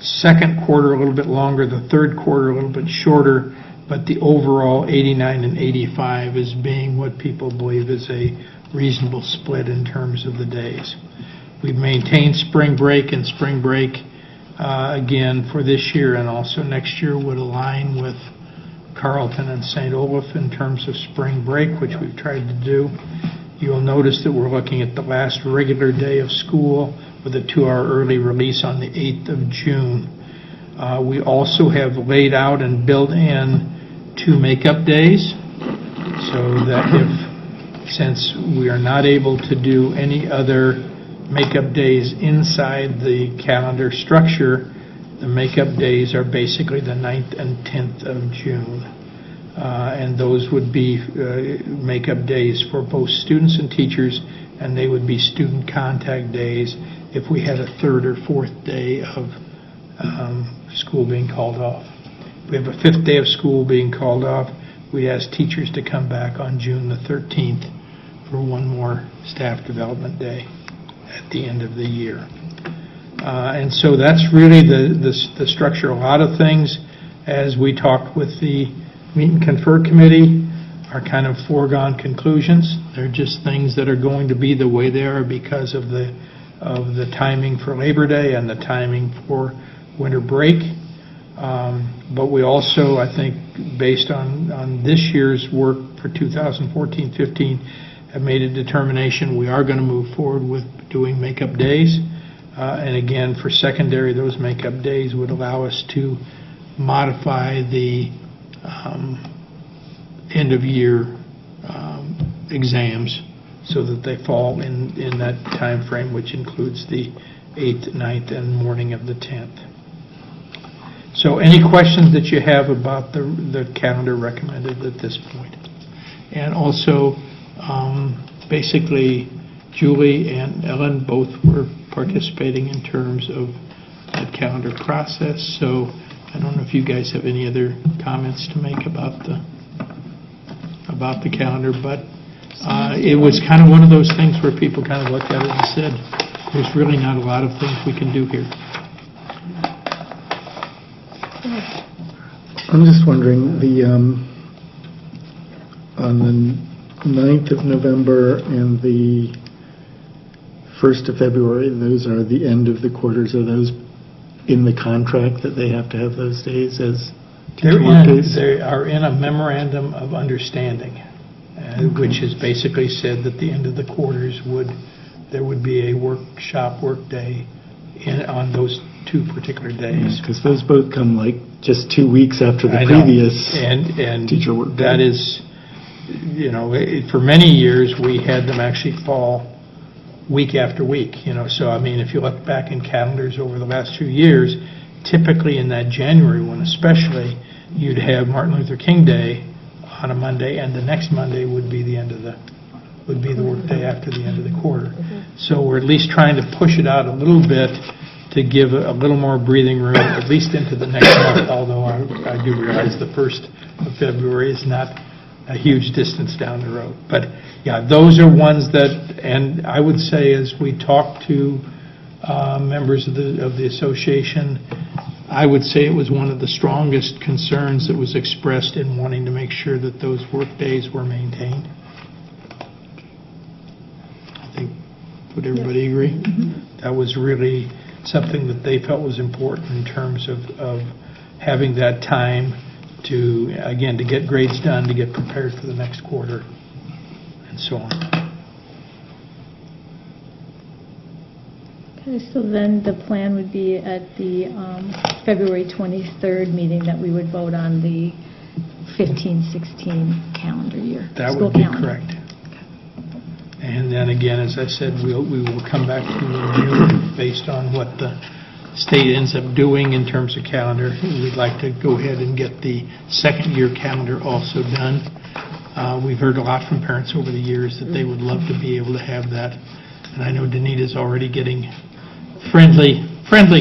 S2: second quarter a little bit longer, the third quarter a little bit shorter, but the overall 89 and 85 is being what people believe is a reasonable split in terms of the days. We've maintained spring break, and spring break, again, for this year and also next year would align with Carleton and St. Olaf in terms of spring break, which we've tried to do. You'll notice that we're looking at the last regular day of school with a 2-hour early release on the 8th of June. We also have laid out and built in 2 makeup days, so that since we are not able to do any other makeup days inside the calendar structure, the makeup days are basically the 9th and 10th of June. And those would be makeup days for both students and teachers, and they would be student contact days if we had a 3rd or 4th day of school being called off. If we have a 5th day of school being called off, we ask teachers to come back on June the 13th for one more staff development day at the end of the year. And so that's really the structure. A lot of things, as we talk with the Meet and Confer Committee, are kind of foregone conclusions. They're just things that are going to be the way they are because of the timing for Labor Day and the timing for winter break. But we also, I think, based on this year's work for 2014-15, have made a determination we are going to move forward with doing makeup days. And again, for secondary, those makeup days would allow us to modify the end-of-year exams so that they fall in that time frame, which includes the 8th, 9th, and morning of the 10th. So any questions that you have about the calendar recommended at this point? And also, basically, Julie and Ellen both were participating in terms of that calendar process, so I don't know if you guys have any other comments to make about the calendar, but it was kind of one of those things where people kind of looked at it and said, there's really not a lot of things we can do here.
S12: I'm just wondering, on the 9th of November and the 1st of February, those are the end of the quarters. Are those in the contract that they have to have those days as teacher work days?
S2: They are in a memorandum of understanding, which has basically said that the end of the quarters there would be a workshop work day on those 2 particular days.
S12: Because those both come like just 2 weeks after the previous teacher work day.
S2: That is, for many years we had them actually fall week after week, so I mean, if you look back in calendars over the last 2 years, typically in that January one especially, you'd have Martin Luther King Day on a Monday, and the next Monday would be the work day after the end of the quarter. So we're at least trying to push it out a little bit to give a little more breathing room, at least into the next month, although I do realize the 1st of February is not a huge distance down the road. But, yeah, those are ones that, and I would say as we talk to members of the association, I would say it was one of the strongest concerns that was expressed in wanting to make sure that those work days were maintained. I think, would everybody agree? Mm-hmm. That was really something that they felt was important in terms of having that time to, again, to get grades done, to get prepared for the next quarter, and so on.
S1: Okay, so then the plan would be at the February 23rd meeting that we would vote on the 15-16 calendar year.
S2: That
S1: school
S2: would be
S1: calendar.
S2: correct. And then again, as I said, we will come back to you in June based on what the state ends up doing in terms of calendar. We'd like to go ahead and get the second-year calendar also done. We've heard a lot from parents over the years that they would love to be able to have that. And I know Danita's already getting friendly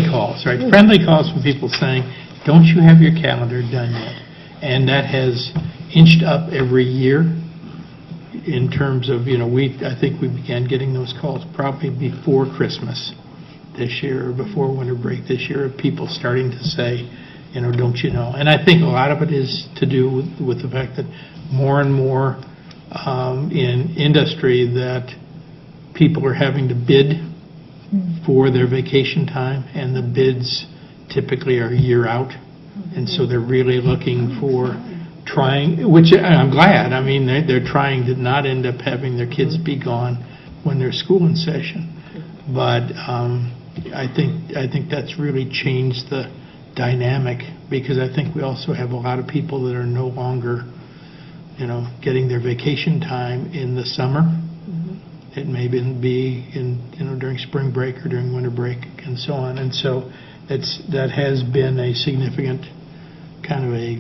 S2: calls, right? Friendly calls from people saying, don't you have your calendar done yet? And that has inched up every year in terms of, I think we began getting those calls probably before Christmas this year or before winter break this year, of people starting to say, don't you know? And I think a lot of it is to do with the fact that more and more in industry that people are having to bid for their vacation time, and the bids typically are a year out. And so they're really looking for trying, which I'm glad, they're trying to not end up having their kids be gone when there's school in session. But I think that's really changed the dynamic, because I think we also have a lot of people that are no longer, getting their vacation time in the summer. It may be during spring break or during winter break and so on. And so that has been a significant kind of a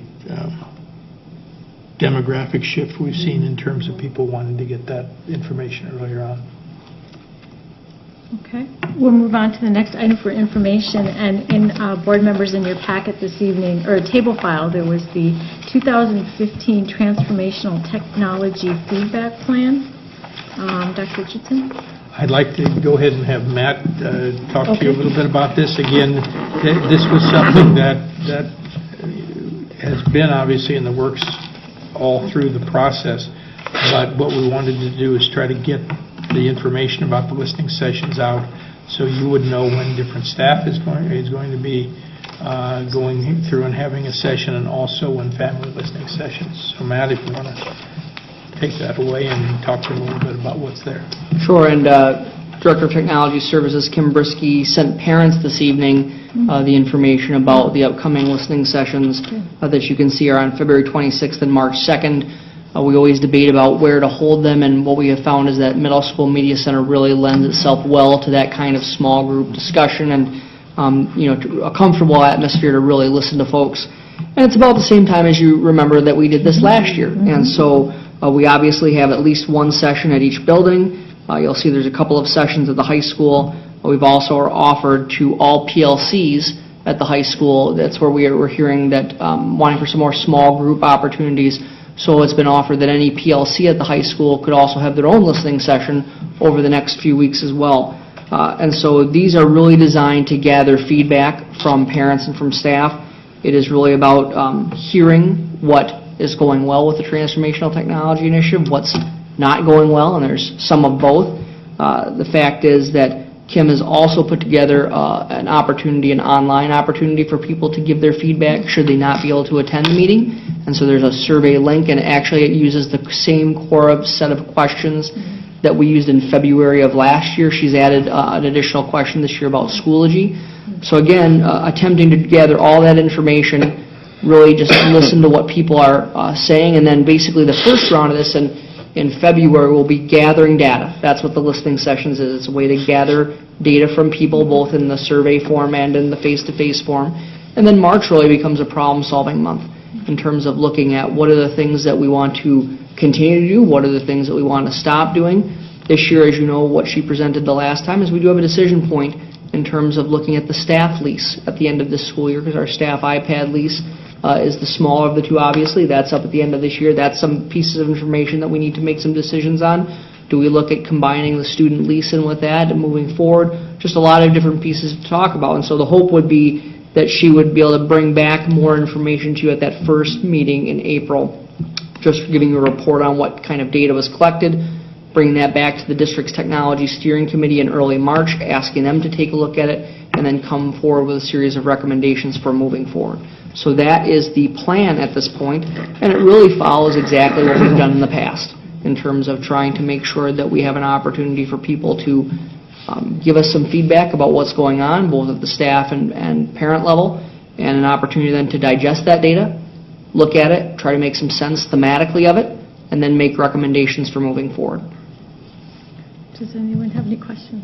S2: demographic shift we've seen in terms of people wanting to get that information earlier on.
S1: Okay. We'll move on to the next item for information. And in board members, in your packet this evening, or table file, there was the 2015 Transformational Technology Feedback Plan. Dr. Richardson?
S2: I'd like to go ahead and have Matt talk to you a little bit about this. Again, this was something that has been obviously in the works all through the process, but what we wanted to do is try to get the information about the listening sessions out so you would know when different staff is going to be going through and having a session, and also when family listening sessions. So Matt, if you want to take that away and talk to them a little bit about what's there.
S13: Sure, and Director of Technology Services Kim Brisky sent parents this evening the information about the upcoming listening sessions that you can see are on February 26th and March 2nd. We always debate about where to hold them, and what we have found is that Middle School Media Center really lends itself well to that kind of small group discussion and a comfortable atmosphere to really listen to folks. And it's about the same time as you remember that we did this last year. And so we obviously have at least one session at each building. You'll see there's a couple of sessions at the high school. We've also offered to all PLCs at the high school. That's where we're hearing that wanting for some more small group opportunities. So it's been offered that any PLC at the high school could also have their own listening session over the next few weeks as well. And so these are really designed to gather feedback from parents and from staff. It is really about hearing what is going well with the Transformational Technology Initiative, what's not going well, and there's some of both. The fact is that Kim has also put together an online opportunity for people to give their feedback should they not be able to attend the meeting. And so there's a survey link, and actually it uses the same core set of questions that we used in February of last year. She's added an additional question this year about Schoology. So again, attempting to gather all that information, really just listen to what people are saying, and then basically the first round of this in February we'll be gathering data. That's what the listening sessions is. It's a way to gather data from people both in the survey form and in the face-to-face form. And then March really becomes a problem-solving month in terms of looking at what are the things that we want to continue to do, what are the things that we want to stop doing. This year, as you know, what she presented the last time is we do have a decision point in terms of looking at the staff lease at the end of this school year, because our staff iPad lease is the smaller of the two, obviously. That's up at the end of this year. That's some pieces of information that we need to make some decisions on. Do we look at combining the student lease-in with that and moving forward? Just a lot of different pieces to talk about. And so the hope would be that she would be able to bring back more information to you at that first meeting in April, just giving you a report on what kind of data was collected, bringing that back to the district's technology steering committee in early March, asking them to take a look at it, and then come forward with a series of recommendations for moving forward. So that is the plan at this point, and it really follows exactly what we've done in the past in terms of trying to make sure that we have an opportunity for people to give us some feedback about what's going on, both at the staff and parent level, and an opportunity then to digest that data, look at it, try to make some sense thematically of it, and then make recommendations for moving forward.
S1: Does anyone have any questions?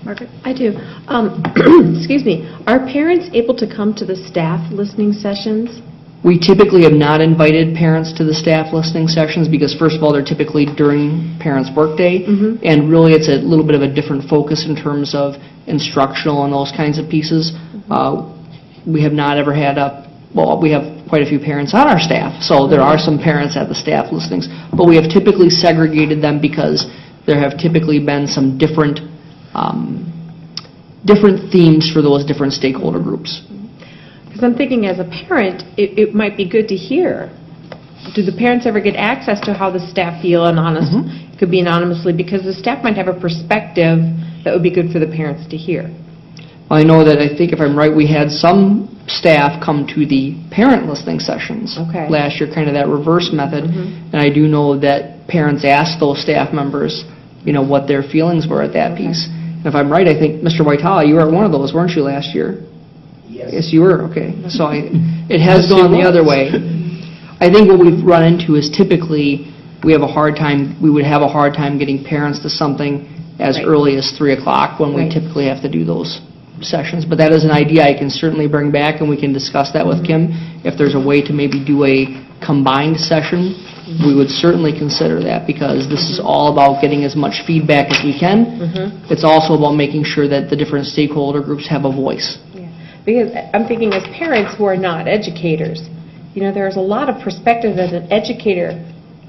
S1: Margaret?
S4: I do. Excuse me. Are parents able to come to the staff listening sessions?
S13: We typically have not invited parents to the staff listening sessions because, first of all, they're typically during parents' workday, and really it's a little bit of a different focus in terms of instructional and those kinds of pieces. We have not ever had we have quite a few parents on our staff, so there are some parents at the staff listings, but we have typically segregated them because there have typically been some different themes for those different stakeholder groups.
S4: Because I'm thinking as a parent, it might be good to hear. Do the parents ever get access to how the staff feel It could be anonymously, because the staff might have a perspective that would be good for the parents to hear.
S13: I know that, I think if I'm right, we had some staff come to the parent listening sessions last year, kind of that reverse method, and I do know that parents asked those staff members, what their feelings were at that piece. And if I'm right, I think, Mr. Whitala, you were at one of those, weren't you, last year? Yes, you were, okay. So it has gone the other way. I think what we've run into is typically we would have a hard time getting parents to something as early as 3 o'clock when we typically have to do those sessions. But that is an idea I can certainly bring back, and we can discuss that with Kim. If there's a way to maybe do a combined session, we would certainly consider that, because this is all about getting as much feedback as we can. It's also about making sure that the different stakeholder groups have a voice.
S4: Because I'm thinking as parents who are not educators, there's a lot of perspectives that an educator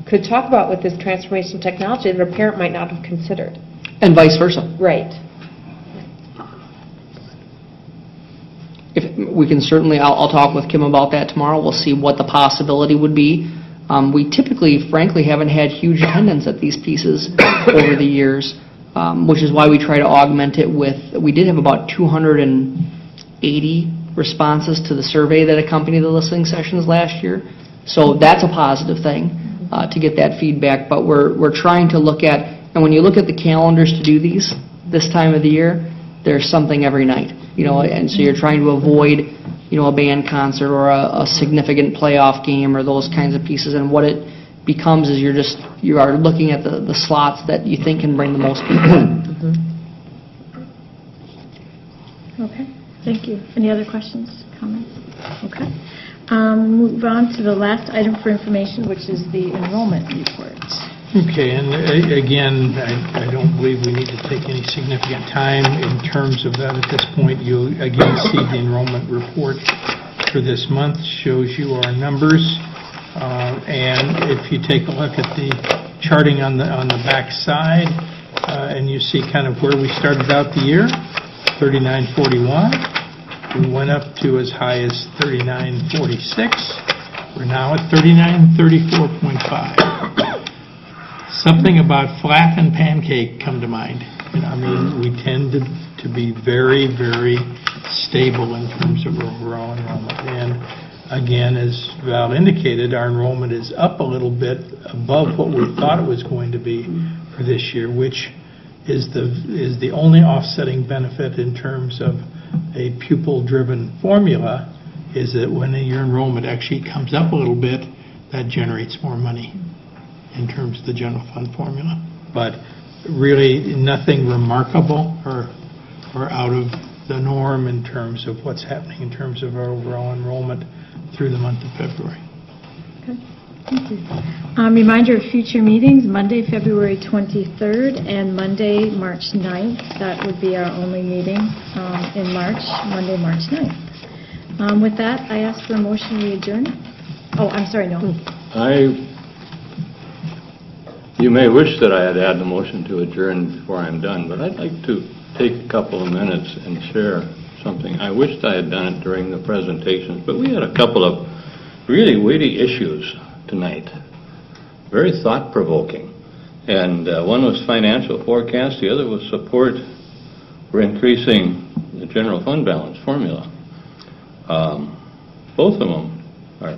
S4: could talk about with this transformation technology that a parent might not have considered.
S13: And vice versa.
S4: Right.
S13: If we can certainly, I'll talk with Kim about that tomorrow. We'll see what the possibility would be. We typically, frankly, haven't had huge attendance at these pieces over the years, which is why we try to augment it with, we did have about 280 responses to the survey that accompanied the listening sessions last year. So that's a positive thing to get that feedback. But we're trying to look at, and when you look at the calendars to do these this time of the year, there's something every night, and so you're trying to avoid, a band concert or a significant playoff game or those kinds of pieces. And what it becomes is you are looking at the slots that you think can bring the most people in.
S1: Okay. Thank you. Any other questions, comments? Okay. Move on to the last item for information, which is the enrollment report.
S2: Okay, and again, I don't believe we need to take any significant time in terms of that at this point. You'll again see the enrollment report for this month, shows you our numbers, and if you take a look at the charting on the back side, and you see kind of where we started out the year, 3941. We went up to as high as 3946. We're now at 3934.5. Something about flat and pancake come to mind. We tend to be very, very stable in terms of overall enrollment. And again, as Val indicated, our enrollment is up a little bit above what we thought it was going to be for this year, which is the only offsetting benefit in terms of a pupil-driven formula, is that when your enrollment actually comes up a little bit, that generates more money in terms of the general fund formula. But really nothing remarkable or out of the norm in terms of what's happening in terms of our overall enrollment through the month of February.
S1: Okay. Thank you. Reminder of future meetings, Monday, February 23rd and Monday, March 9th. That would be our only meeting in March, Monday, March 9th. With that, I ask for a motion to adjourn. Oh, I'm sorry, no.
S11: You may wish that I had had the motion to adjourn before I'm done, but I'd like to take a couple of minutes and share something. I wished I had done it during the presentations, but we had a couple of really weighty issues tonight, very thought-provoking. And one was financial forecast, the other was support for increasing the general fund balance formula. Both of them are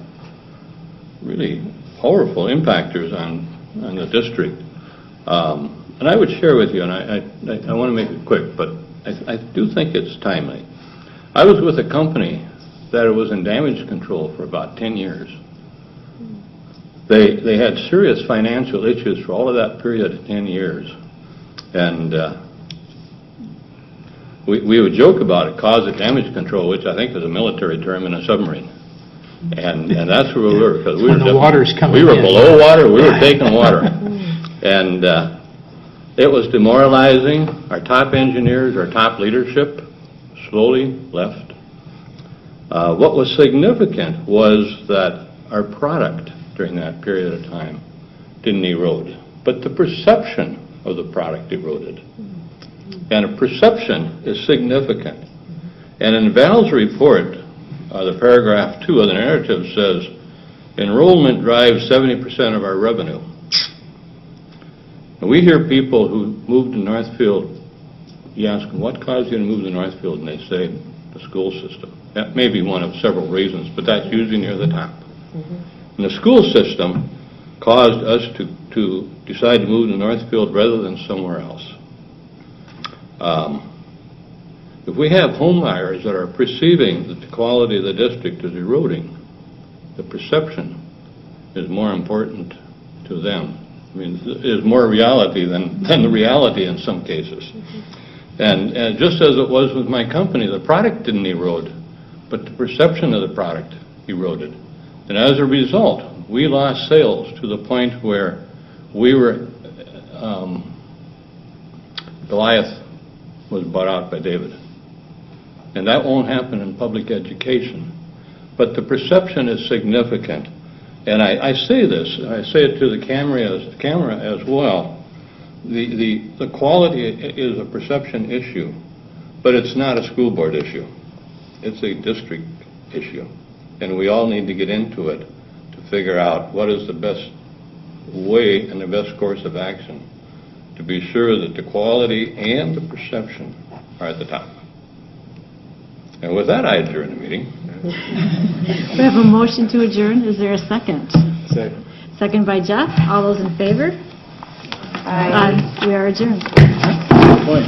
S11: really powerful impactors on the district. And I would share with you, and I want to make it quick, but I do think it's timely. I was with a company that was in damage control for about 10 years. They had serious financial issues for all of that period of 10 years. And we would joke about it, cause of damage control, which I think is a military term in a submarine. And that's where we were, because we were below water, we were taking water. And it was demoralizing. Our top engineers, our top leadership slowly left. What was significant was that our product during that period of time didn't erode, but the perception of the product eroded. And a perception is significant. And in Val's report, the paragraph 2 of the narrative says, enrollment drives 70% of our revenue. And we hear people who moved to Northfield, you ask them, what caused you to move to Northfield? And they say, the school system. That may be one of several reasons, but that's usually near the top. And the school system caused us to decide to move to Northfield rather than somewhere else. If we have home buyers that are perceiving that the quality of the district is eroding, the perception is more important to them. I mean, is more reality than the reality in some cases. And just as it was with my company, the product didn't erode, but the perception of the product eroded. And as a result, we lost sales to the point where we were, Goliath was bought out by David. And that won't happen in public education. But the perception is significant. And I say this, I say it to the camera as well. The quality is a perception issue, but it's not a school board issue. It's a district issue. And we all need to get into it to figure out what is the best way and the best course of action to be sure that the quality and the perception are at the top. And with that, I adjourn the meeting.
S1: We have a motion to adjourn. Is there a second?
S16: Second.
S1: Second by Jeff. All those in favor? Aye. We are adjourned.
S12: Good point.